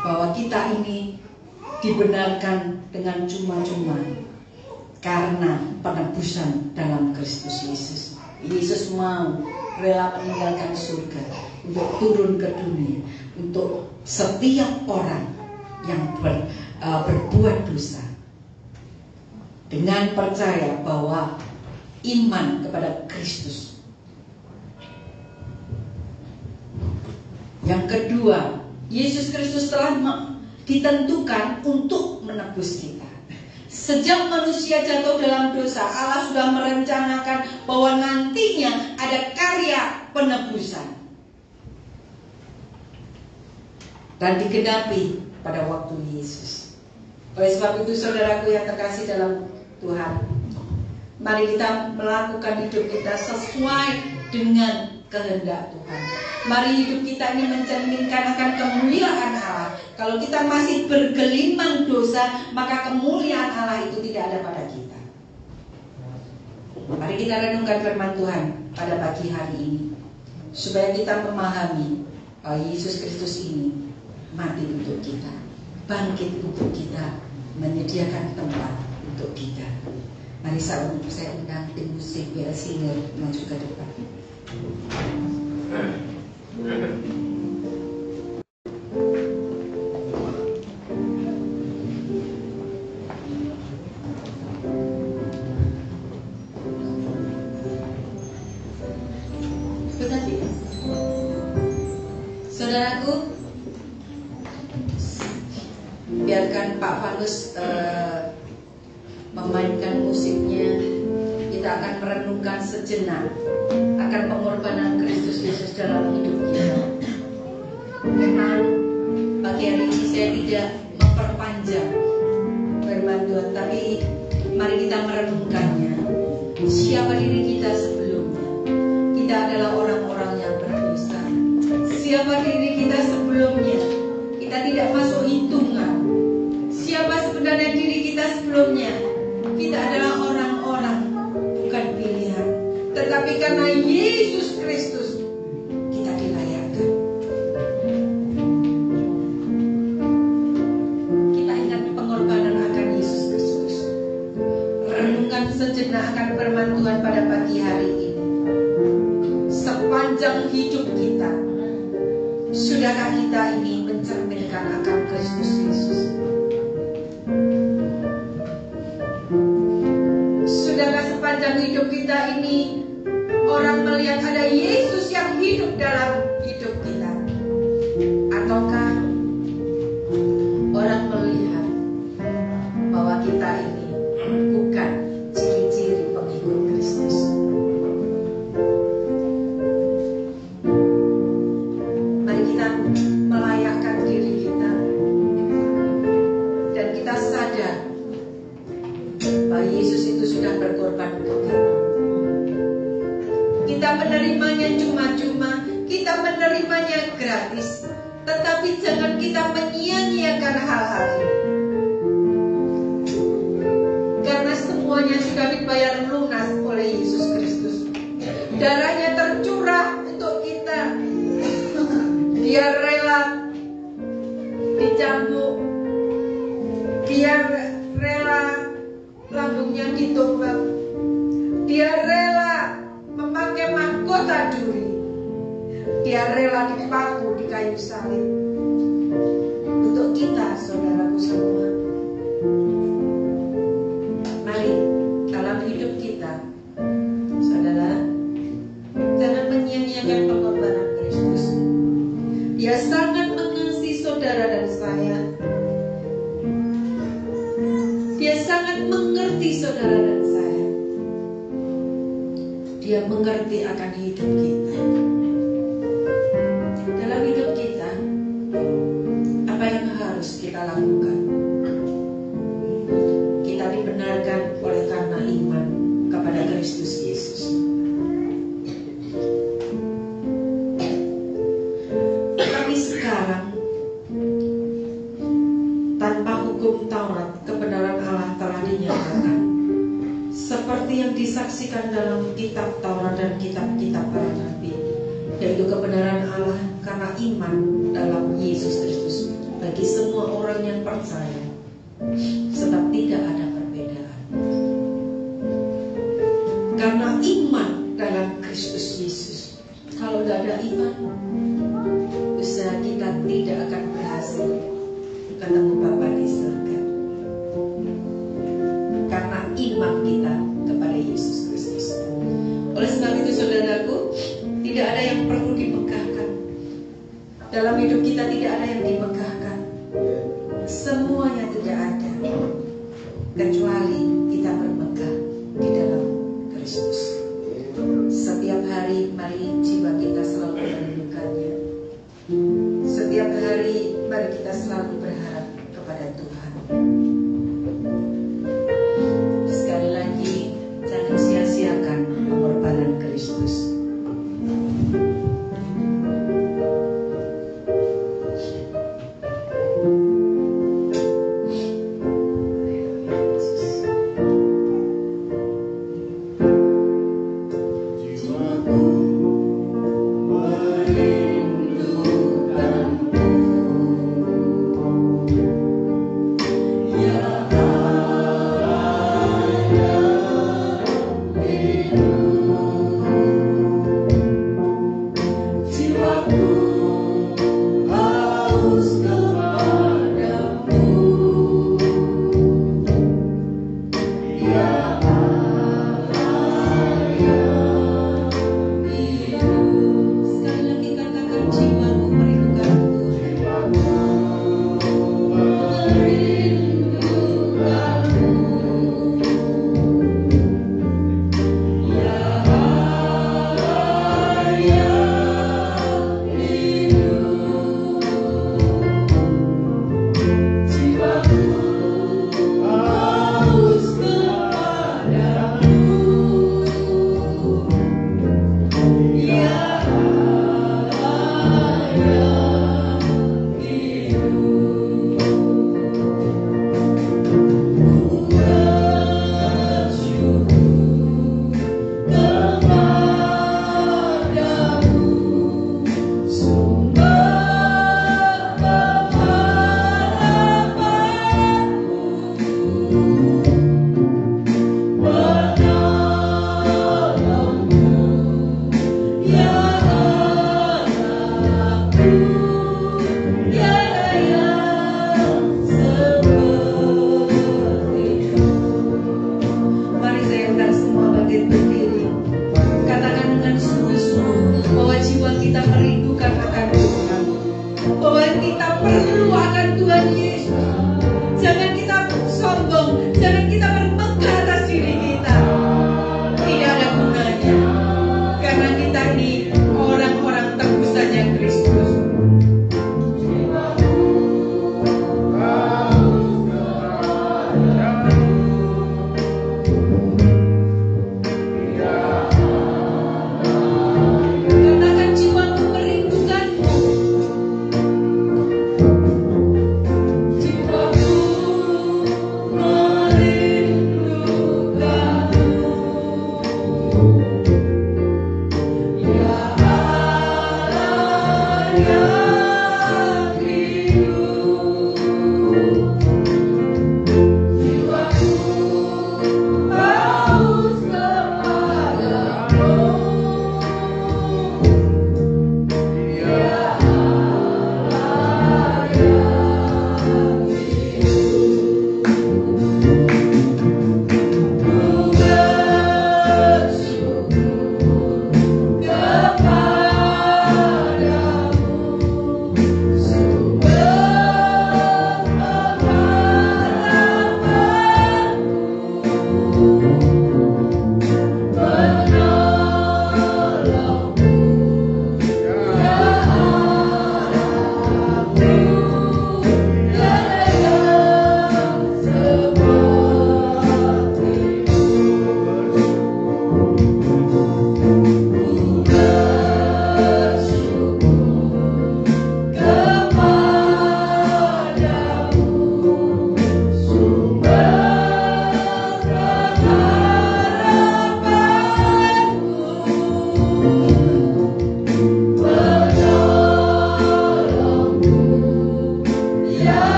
bahwa kita ini dibenarkan dengan cuma-cuma karena penebusan dalam Kristus Yesus. Yesus mau rela meninggalkan surga untuk turun ke dunia, untuk setiap orang yang berbuat dosa, dengan percaya bahwa iman kepada Kristus. Yang kedua, Yesus Kristus telah ditentukan untuk menebus kita. Sejak manusia jatuh dalam dosa, Allah sudah merencanakan bahwa nantinya ada karya penebusan. Dan digenapi pada waktu Yesus. Oleh sebab itu, saudaraku yang terkasih dalam Tuhan, mari kita melakukan hidup kita sesuai dengan kehendak Tuhan. Mari hidup kita ini mencerminkan akan kemuliaan Allah. Kalau kita masih bergelimang dosa, maka kemuliaan Allah itu tidak ada pada kita. Mari kita renungkan firman Tuhan pada pagi hari ini, supaya kita memahami bahwa Yesus Kristus ini mati untuk kita, bangkit untuk kita, menyediakan tempat untuk kita. Mari saya undang tim musik BL Singer maju ke depan. Saudaraku, biarkan Pak Fanus memainkan musiknya. Kita akan merenungkan sejenak akan pengorbanan Kristus Yesus dalam hidup kita. Memang pagi hari ini saya tidak memperpanjang firman Tuhan, tapi mari kita merenungkannya. Siapa diri kita sebelumnya? Kita adalah orang-orang yang berdosa. Siapa diri kita sebelumnya? Kita tidak masuk hitungan. Siapa sebenarnya diri kita sebelumnya? Kita adalah orang-orang, bukan pilihan. Tetapi karena Yesus Kristus, kita dilayakkan. Kita ingat pengorbanan akan Yesus Kristus. Renungkan sejenak akan firman kita? Sudahkah kita ini mencerminkan akan Kristus Yesus? Sudahkah sepanjang hidup kita ini orang melihat ada Yesus yang hidup dalam hidup kita? Ataukah orang melihat bahwa kita ini bukan ciri-ciri pengikut Kristus? Mari kita melayakkan diri kita dan kita sadar bahwa Yesus itu sudah berkorban untuk kita. Kita menerimanya cuma-cuma, kita menerimanya gratis, tetapi jangan kita menyia-nyiakan hal-hal ini. Karena semuanya sudah dibayar lunas oleh Yesus Kristus. Darahnya tercurah untuk kita. Dia rela dicambuk, dia rela lambungnya ditumbang, dia rela memakai mahkota duri, dia rela dipaku di kayu salib untuk kita, saudaraku semua. Mari dalam hidup kita, saudara, jangan menyia-nyiakan pengorbanan Kristus. Dia sangat mengasihi saudara dan saya. Dia sangat mengerti saudara dan saya. Dia mengerti akan hidup kita. Dalam hidup kita, apa yang harus kita lakukan? Kita dibenarkan oleh karena iman kepada Kristus Yesus. Tetapi sekarang, tanpa hukum Taurat, kebenaran Allah telah dinyatakan, seperti yang disaksikan dalam kitab Taurat dan kitab-kitab para nabi, yaitu kebenaran Allah karena iman dalam Yesus Kristus bagi semua orang yang percaya, sebab tidak ada perbedaan. Karena iman dalam Kristus Yesus. Kalau tidak ada iman, usaha kita tidak akan berhasil ketemu Bapa di surga. Karena iman kita kepada Yesus Kristus. Oleh sebab itu, saudaraku, tidak ada yang perlu dimegahkan. Dalam hidup kita tidak ada yang dimegahkan. Semuanya tidak ada, kecuali kita bermegah di dalam Kristus. Setiap hari mari jiwa kita selalu merindukannya. Setiap hari mari kita selalu berharap kepada Tuhan. Sekali lagi, jangan sia-siakan pengorbanan Kristus.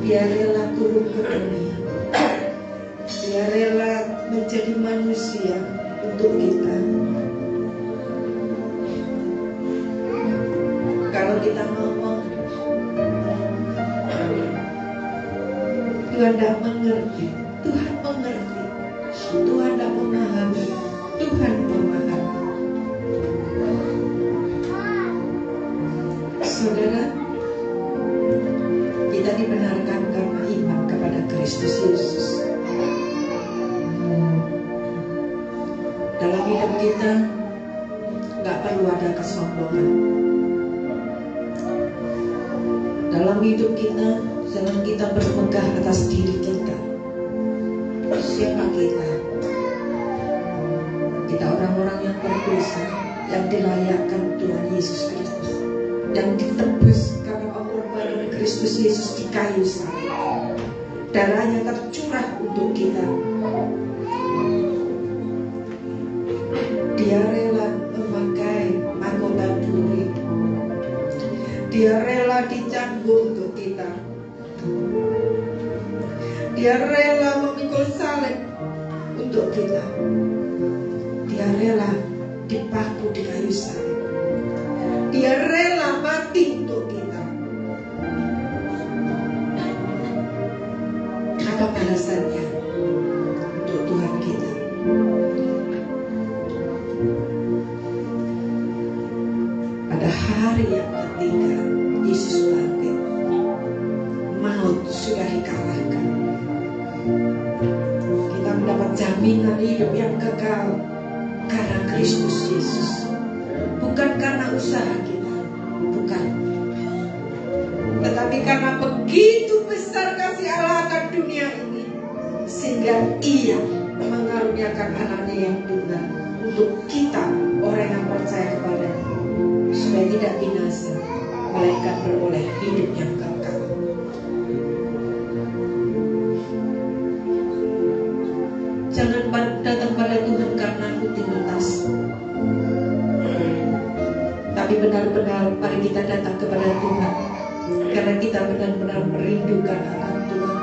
Dia rela turun ke dunia. Dia rela menjadi manusia untuk kita. Kalau kita ngomong Tuhan tidak mengerti, Tuhan mengerti. Tuhan tidak memahami, Tuhan memahami. Saudara, kita dibenarkan karena iman kepada Kristus Yesus. Dalam hidup kita gak perlu ada kesombongan. Dalam hidup kita jangan kita bermegah atas diri kita. Siapa kita? Kita orang-orang yang berdosa, yang dilayakkan Tuhan Yesus Kristus, yang ditebus karena pengorbanan Kristus Yesus di kayu salib. Darahnya tercurah untuk kita. Dia rela memakai mahkota duri. Dia rela dicambuk untuk kita. Dia rela memikul salib untuk kita. Dia rela dipaku di kayu salib. Dia rela mati untuk kita. Apa balasannya untuk Tuhan kita? Pada hari yang ketiga Yesus bangkit, maut sudah dikalahkan. Kita mendapat jaminan hidup yang kekal karena Kristus Yesus, bukan karena usaha kita, bukan, tetapi karena begitu besar kasih Allah akan dunia ini, sehingga Ia mengaruniakan anaknya yang tunggal untuk kita orang yang percaya kepadanya, supaya tidak binasa, melainkan beroleh hidup yang kekal. Jangan datang pada Tuhan karena rutinitas, tapi benar-benar mari kita datang kepada Tuhan karena kita benar-benar merindukan akan Tuhan.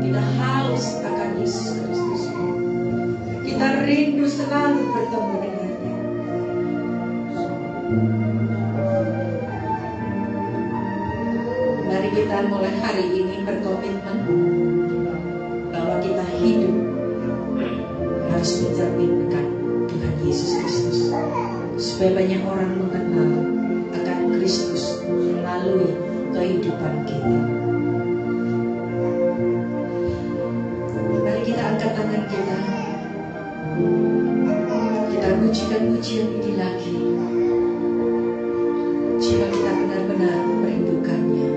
Kita haus akan Yesus Kristus. Kita rindu selalu bertemu dengannya. Mari kita mulai hari ini berkomitmen bahwa kita hidup harus mencerminkan Tuhan Yesus Kristus, supaya banyak orang mengenal akan Kristus melalui kehidupan kita. Mari kita angkat tangan kita, kita pujikan pujian ini lagi. Jika kita benar-benar merindukannya,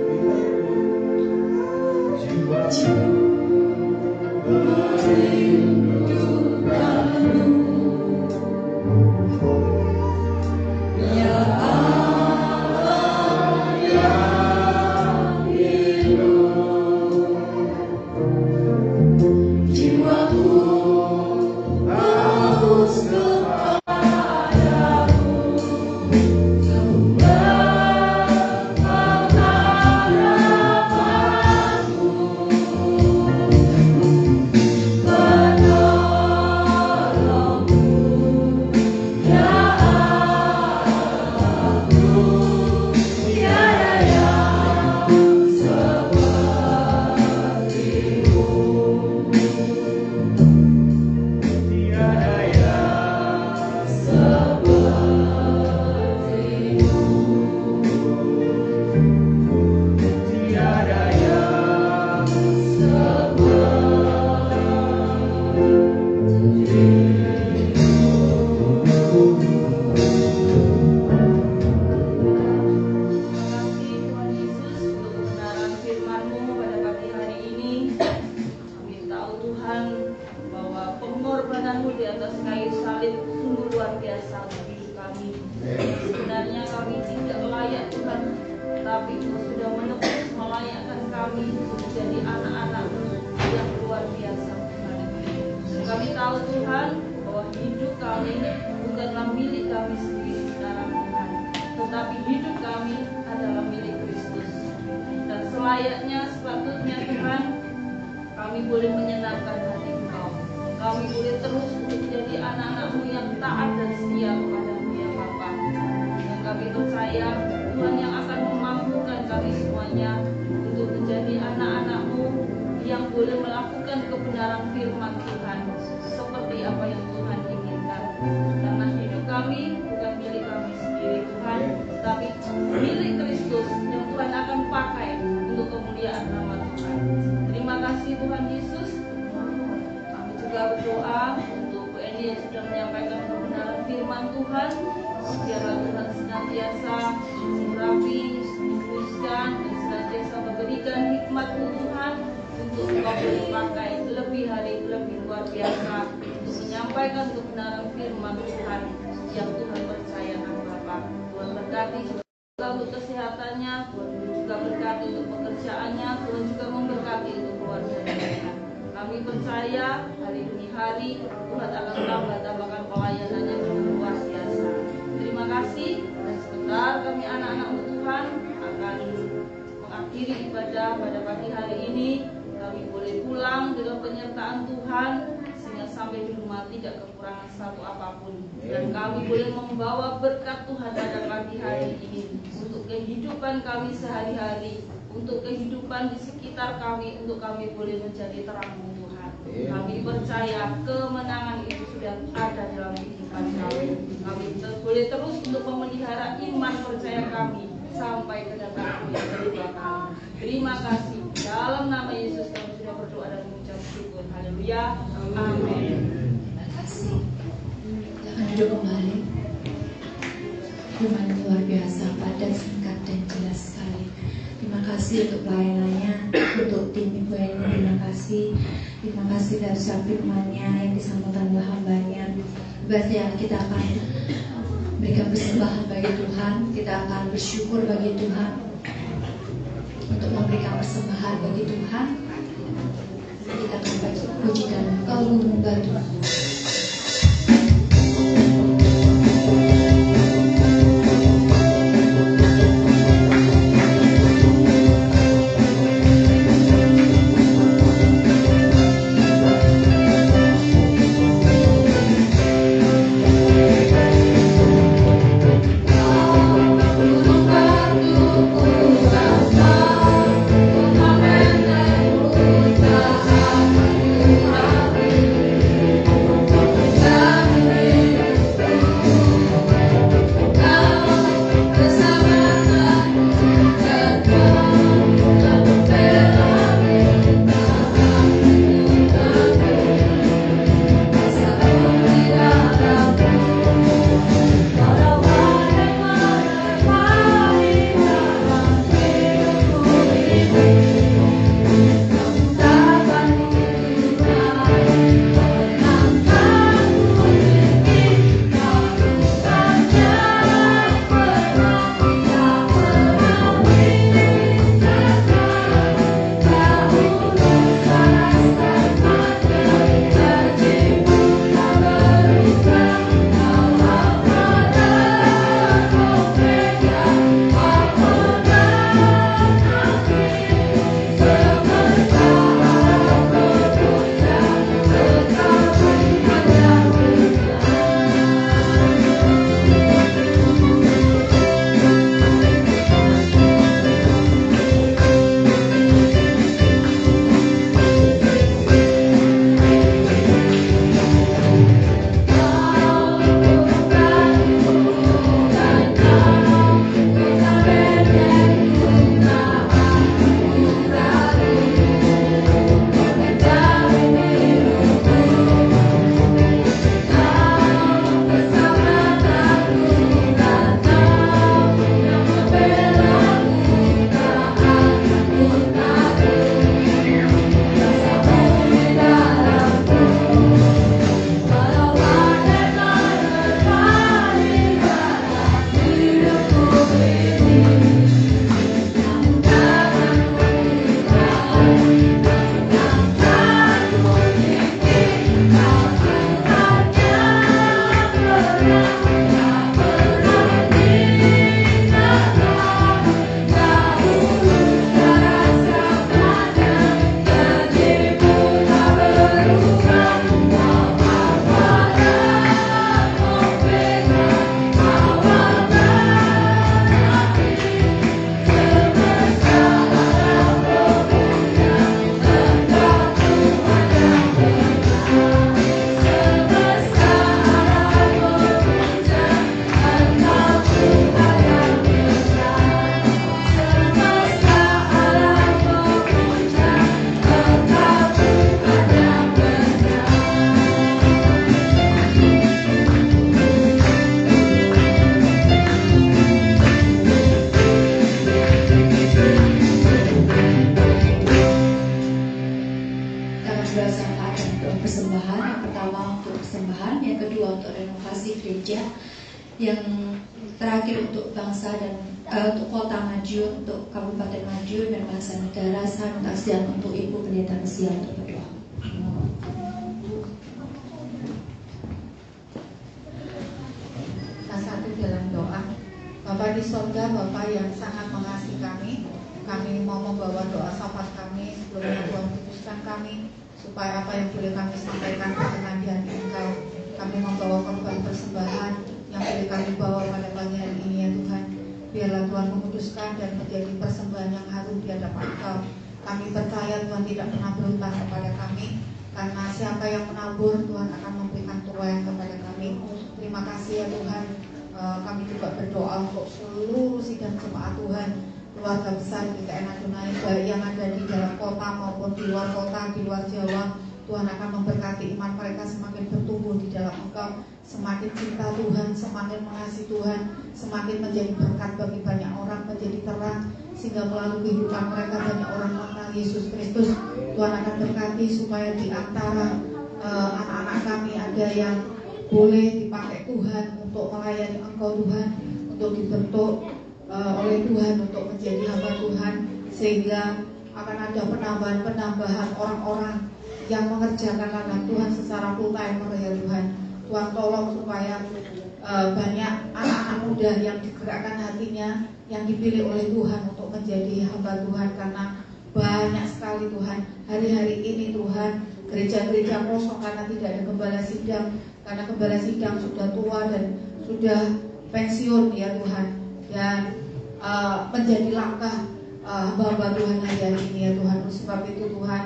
dan kami boleh membawa berkat Tuhan pada pagi hari ini untuk kehidupan kami sehari-hari, untuk kehidupan di sekitar kami, untuk kami boleh menjadi terang Tuhan. Kami percaya kemenangan itu sudah ada dalam kehidupan kami. Kami boleh terus untuk memelihara iman percaya kami sampai kedatangan yang kedua kami. Terima kasih. Dalam nama Yesus kami sudah berdoa dan mengucap syukur. Haleluya. Amin. Terima kasih. Jangan duduk kembali. Firman luar biasa, padat, singkat, dan jelas sekali. Terima kasih untuk pelayanannya, untuk tim Ibu Eni. Terima kasih dari firman-Nya yang disampaikan oleh hamba-Nya. Berarti kita akan berikan persembahan bagi Tuhan, kita akan bersyukur bagi Tuhan untuk memberikan persembahan bagi Tuhan. Kita akan bagi Puji dan Engkau membantu. Yang terakhir untuk bangsa dan untuk kota Madiun, untuk Kabupaten Madiun dan bangsa negara. Saya minta sediaan untuk Ibu Pendeta Mesia untuk berdoa. Satu dalam doa. Bapa di sorga, Bapa yang sangat mengasihi kami mau membawa doa syafaat kami sebelumnya. Tuhan putuskan kami supaya apa yang boleh kami sampaikan berkenan di hati Engkau. Kami membawa korban persembahan yang boleh kami bawa pada pagi hari ini ya Tuhan. Biarlah Tuhan memutuskan dan menjadi persembahan yang harum di hadapan Engkau. Kami percaya Tuhan tidak pernah berhutang kepada kami, karena siapa yang menabur Tuhan akan memberikan tuai kepada kami. Terima kasih ya Tuhan. Kami juga berdoa untuk seluruh sidang jemaat Tuhan, keluarga besar GKN Adonai, baik yang ada di dalam kota maupun di luar kota, di luar Jawa. Tuhan akan memberkati iman mereka semakin bertumbuh di dalam Engkau, semakin cinta Tuhan, semakin mengasihi Tuhan, semakin menjadi berkat bagi banyak orang, menjadi terang, sehingga melalui kehidupan mereka banyak orang mengenal Yesus Kristus. Tuhan akan berkati supaya di antara anak-anak kami ada yang boleh dipakai Tuhan untuk melayani Engkau Tuhan, untuk dibentuk oleh Tuhan untuk menjadi hamba Tuhan, sehingga akan ada penambahan orang-orang yang mengerjakan ladang Tuhan secara full timer ya Tuhan. Tuhan tolong supaya banyak anak-anak muda yang digerakkan hatinya, yang dipilih oleh Tuhan untuk menjadi hamba Tuhan, karena banyak sekali Tuhan hari-hari ini Tuhan gereja-gereja kosong karena tidak ada gembala sidang, karena gembala sidang sudah tua dan sudah pensiun ya Tuhan, dan menjadi langkah hamba Tuhan hari ini ya Tuhan. Sebab itu Tuhan,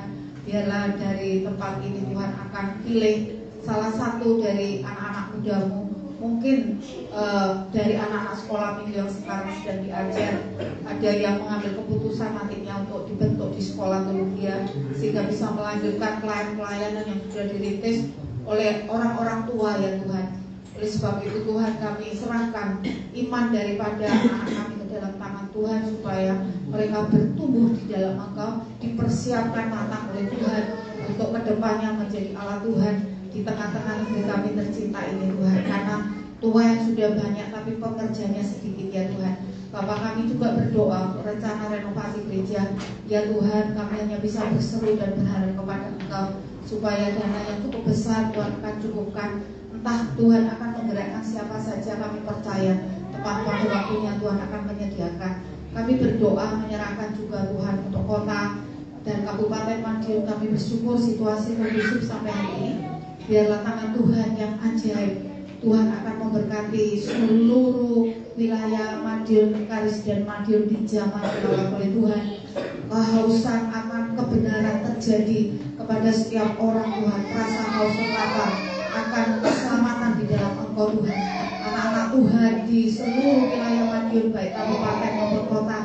biarlah dari tempat ini Tuhan akan pilih salah satu dari anak-anak mudamu, mungkin dari anak-anak sekolah minggu yang sekarang sedang diajar, ada yang mengambil keputusan nantinya untuk dibentuk di sekolah teologi, sehingga bisa melanjutkan pelayanan yang sudah dirintis oleh orang-orang tua ya Tuhan. Oleh sebab itu Tuhan, kami serahkan iman daripada anak kami ke dalam tangan Tuhan, supaya mereka bertumbuh di dalam Engkau, dipersiapkan matang oleh Tuhan untuk kedepannya menjadi alat Tuhan di tengah-tengah negeri kami tercinta ini Tuhan. Karena tua yang sudah banyak tapi pekerjaannya sedikit ya Tuhan. Bapak, kami juga berdoa rencana renovasi gereja ya Tuhan, kami hanya bisa berseru dan berharap kepada Engkau supaya dana yang cukup besar Tuhan akan cukupkan. Entah Tuhan akan menggerakkan siapa saja, kami percaya tepat pada waktunya Tuhan akan menyediakan. Kami berdoa menyerahkan juga Tuhan untuk kota dan Kabupaten Madiun. Kami bersyukur situasi kondusif sampai hari ini. Biarlah tangan Tuhan yang ajaib, Tuhan akan memberkati seluruh wilayah Madiun, Karis dan Madiun dijamah oleh Tuhan. Kehausan akan kebenaran terjadi kepada setiap orang Tuhan. Rasa haus lapar akan keselamatan di dalam Engkau Tuhan. Anak-anak Tuhan di seluruh wilayah Madiun, baik kabupaten maupun kota,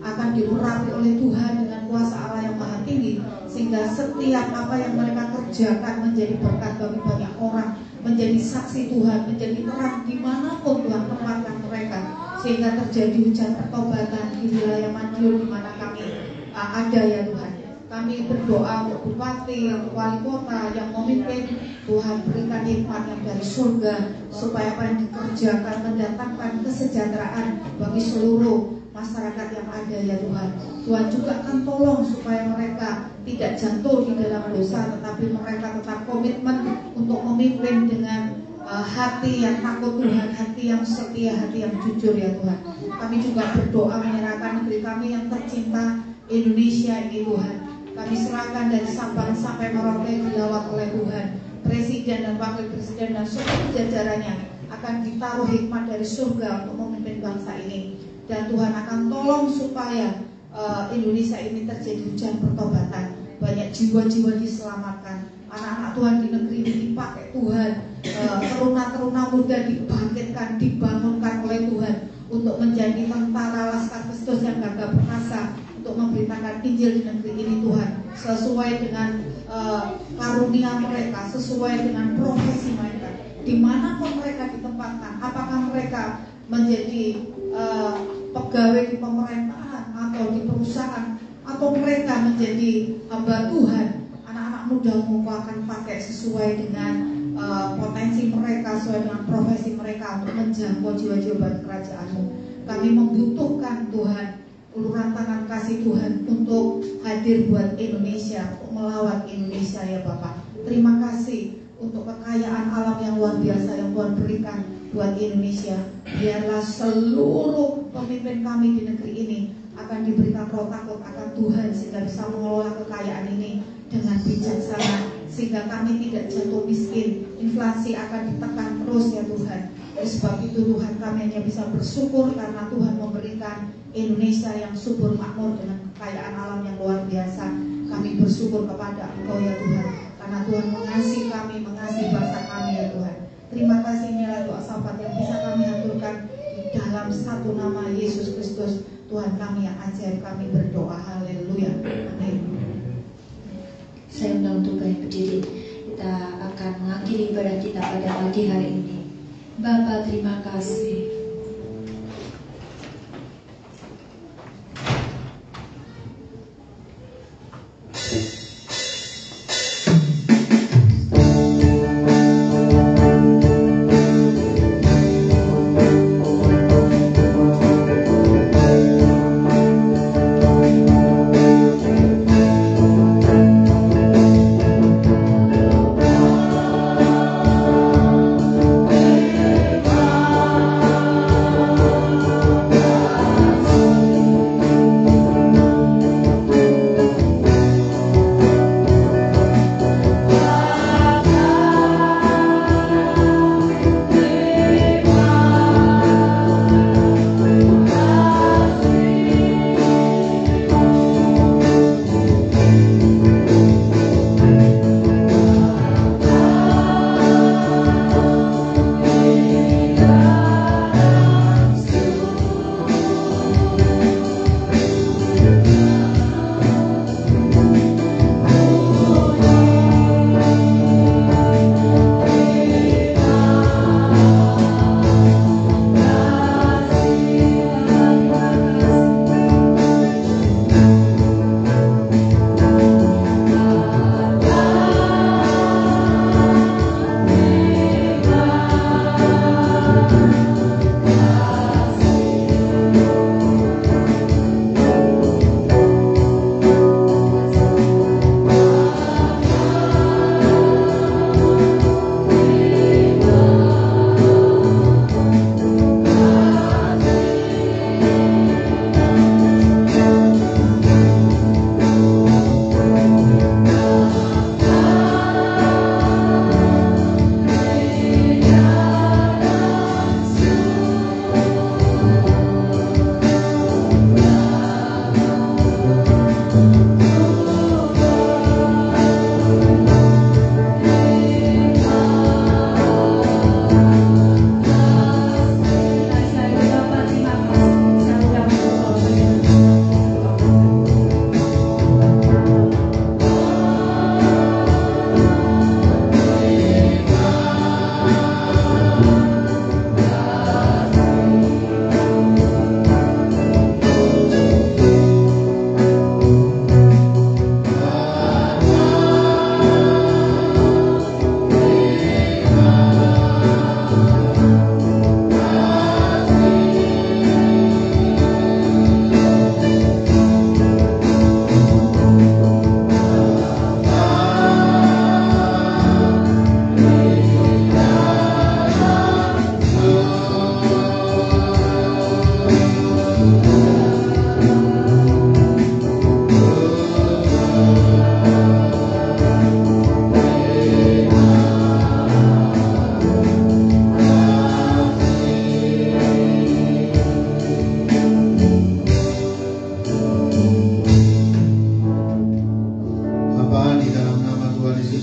akan diurapi oleh Tuhan dengan kuasa Allah yang maha tinggi, sehingga setiap apa yang mereka kerjakan menjadi berkat bagi banyak orang, menjadi saksi Tuhan, menjadi terang dimanapun Tuhan tempatkan mereka, sehingga terjadi hujan pertobatan di wilayah Madiun di mana kami ada ya Tuhan. Kami berdoa untuk bupati, untuk wali kota yang memimpin, Tuhan berikan hikmat yang dari surga, supaya apa yang dikerjakan mendatangkan kesejahteraan bagi seluruh masyarakat yang ada ya Tuhan. Tuhan juga akan tolong supaya mereka tidak jatuh di dalam dosa, tetapi mereka tetap komitmen untuk memimpin dengan hati yang takut Tuhan, hati yang setia, hati yang jujur ya Tuhan. Kami juga berdoa menyerahkan negeri kami yang tercinta Indonesia ini Tuhan. Kami serahkan dari Sabang sampai Merauke dilawat oleh Tuhan. Presiden dan wakil presiden dan seluruh jajarannya akan ditaruh hikmat dari surga untuk memimpin bangsa ini. Dan Tuhan akan tolong supaya Indonesia ini terjadi hujan pertobatan, banyak jiwa-jiwa diselamatkan, anak-anak Tuhan di negeri ini dipakai Tuhan, teruna-teruna muda dibangkitkan, dibangunkan oleh Tuhan untuk menjadi tentara Laskar Kristus yang gagah perkasa, untuk memberitakan Injil di negeri ini Tuhan, sesuai dengan karunia mereka, sesuai dengan profesi mereka, dimanapun mereka ditempatkan. Apakah mereka menjadi pegawai di pemerintahan atau di perusahaan, atau mereka menjadi hamba Tuhan, anak-anak mudamu Kau akan pakai sesuai dengan potensi mereka, sesuai dengan profesi mereka untuk menjangkau jiwa-jiwa bagi kerajaan-Mu. Kami membutuhkan Tuhan uluran tangan kasih Tuhan untuk hadir buat Indonesia, untuk melawat Indonesia ya Bapak. Terima kasih untuk kekayaan alam yang luar biasa yang Tuhan berikan buat Indonesia. Biarlah seluruh pemimpin kami di negeri ini akan diberikan roh takut akan Tuhan, sehingga bisa mengelola kekayaan ini dengan bijaksana, sehingga kami tidak jatuh miskin. Inflasi akan ditekan terus ya Tuhan. Oleh sebab itu Tuhan, kami hanya bisa bersyukur karena Tuhan memberikan Indonesia yang subur makmur dengan kekayaan alam yang luar biasa. Kami bersyukur kepada Engkau ya Tuhan, karena Tuhan mengasihi kami, mengasihi bangsa kami ya Tuhan. Terima kasih, inilah doa syafaat yang bisa kami haturkan di dalam satu nama Yesus Kristus Tuhan kami yang ajaib. Kami berdoa, haleluya, amin. Saya undang untuk berdiri. Kita akan mengakhiri ibadah kita pada pagi hari ini. Bapa, terima kasih.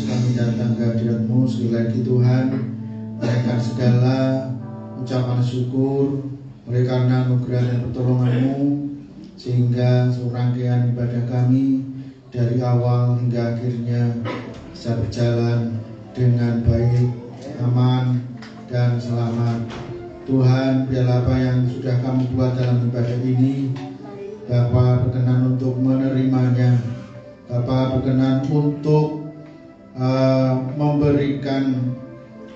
Yesus kami datang ke hadirat-Mu sekali lagi Tuhan, menaikkan segala ucapan syukur oleh karena anugerah dan pertolongan-Mu, sehingga serangkaian ibadah kami dari awal hingga akhirnya bisa berjalan dengan baik, aman, dan selamat. Tuhan, biarlah apa yang sudah kami buat dalam ibadah ini, Bapa berkenan untuk menerimanya. Bapa berkenan untuk memberikan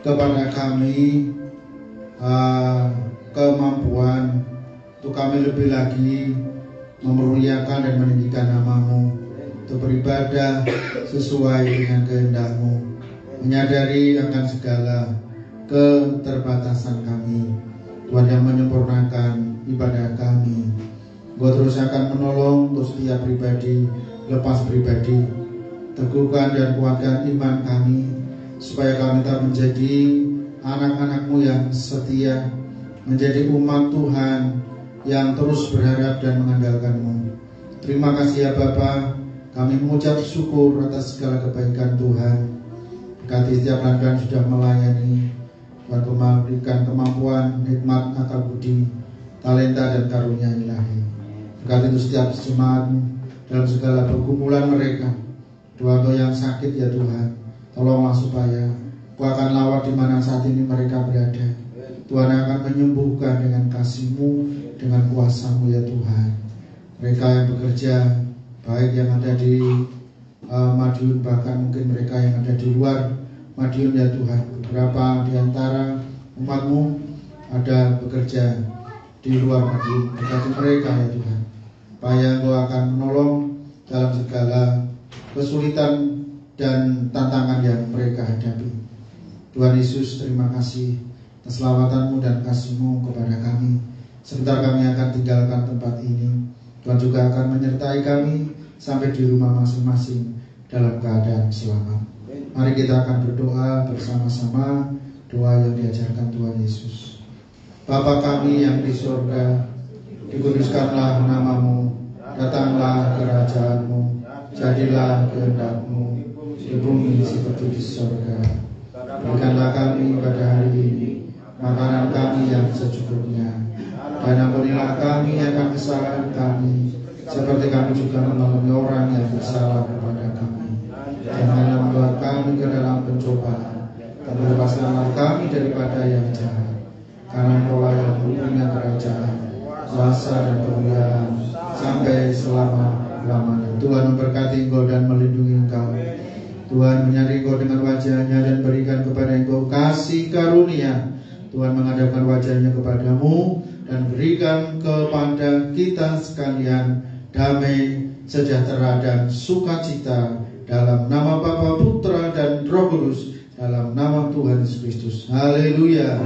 kepada kami kemampuan untuk kami lebih lagi memuliakan dan meninggikan nama-Mu, untuk beribadah sesuai dengan kehendak-Mu, menyadari akan segala keterbatasan kami. Tuhan yang menyempurnakan ibadah kami. Engkau terus akan menolong untuk setiap pribadi, lepas pribadi. Teguhkan dan kuatkan iman kami, supaya kami tak menjadi anak-anak-Mu yang setia, menjadi umat Tuhan yang terus berharap dan mengandalkan-Mu. Terima kasih ya Bapa, kami mengucap syukur atas segala kebaikan Tuhan. Berkati setiap langkah sudah melayani, Tuhan memberikan kemampuan, nikmat, akal budi, talenta dan karunia ilahi. Berkati untuk setiap jemaat-Mu dalam segala pergumulan mereka. Tuhan yang sakit ya Tuhan, tolonglah supaya Kau akan lawat di mana saat ini mereka berada. Tuhan akan menyembuhkan dengan kasih-Mu, dengan kuasa-Mu ya Tuhan. Mereka yang bekerja, baik yang ada di Madiun, bahkan mungkin mereka yang ada di luar Madiun ya Tuhan. Beberapa di antara umat-Mu ada bekerja di luar Madiun. Berkati mereka ya Tuhan, supaya Engkau akan menolong dalam segala kesulitan dan tantangan yang mereka hadapi. Tuhan Yesus, terima kasih atas selawatan-Mu dan kasih-Mu kepada kami. Sebentar kami akan tinggalkan tempat ini. Tuhan juga akan menyertai kami sampai di rumah masing-masing dalam keadaan selamat. Mari kita akan berdoa bersama-sama, doa yang diajarkan Tuhan Yesus. Bapa kami yang di surga, dikuduskanlah nama-Mu, datanglah kerajaan-Mu, jadilah kehendak-Mu di bumi seperti di surga. Berikanlah kami pada hari ini makanan kami yang secukupnya, dan ampunilah kami akan kesalahan kami, seperti kami juga mengampuni orang yang bersalah kepada kami. Janganlah membawa kami ke dalam pencobaan, tapi lepaskanlah kami daripada yang jahat. Karena Engkau yang punya kerajaan, kuasa dan kemuliaan sampai selama-lamanya. Tuhan memberkati Engkau dan melindungi Engkau. Tuhan menyari Engkau dengan wajah-Nya dan berikan kepada Engkau kasih karunia. Tuhan menghadapkan wajah-Nya kepadamu dan berikan kepada kita sekalian damai, sejahtera dan sukacita, dalam nama Bapa, Putra dan Roh Kudus, dalam nama Tuhan Yesus Kristus. Haleluya.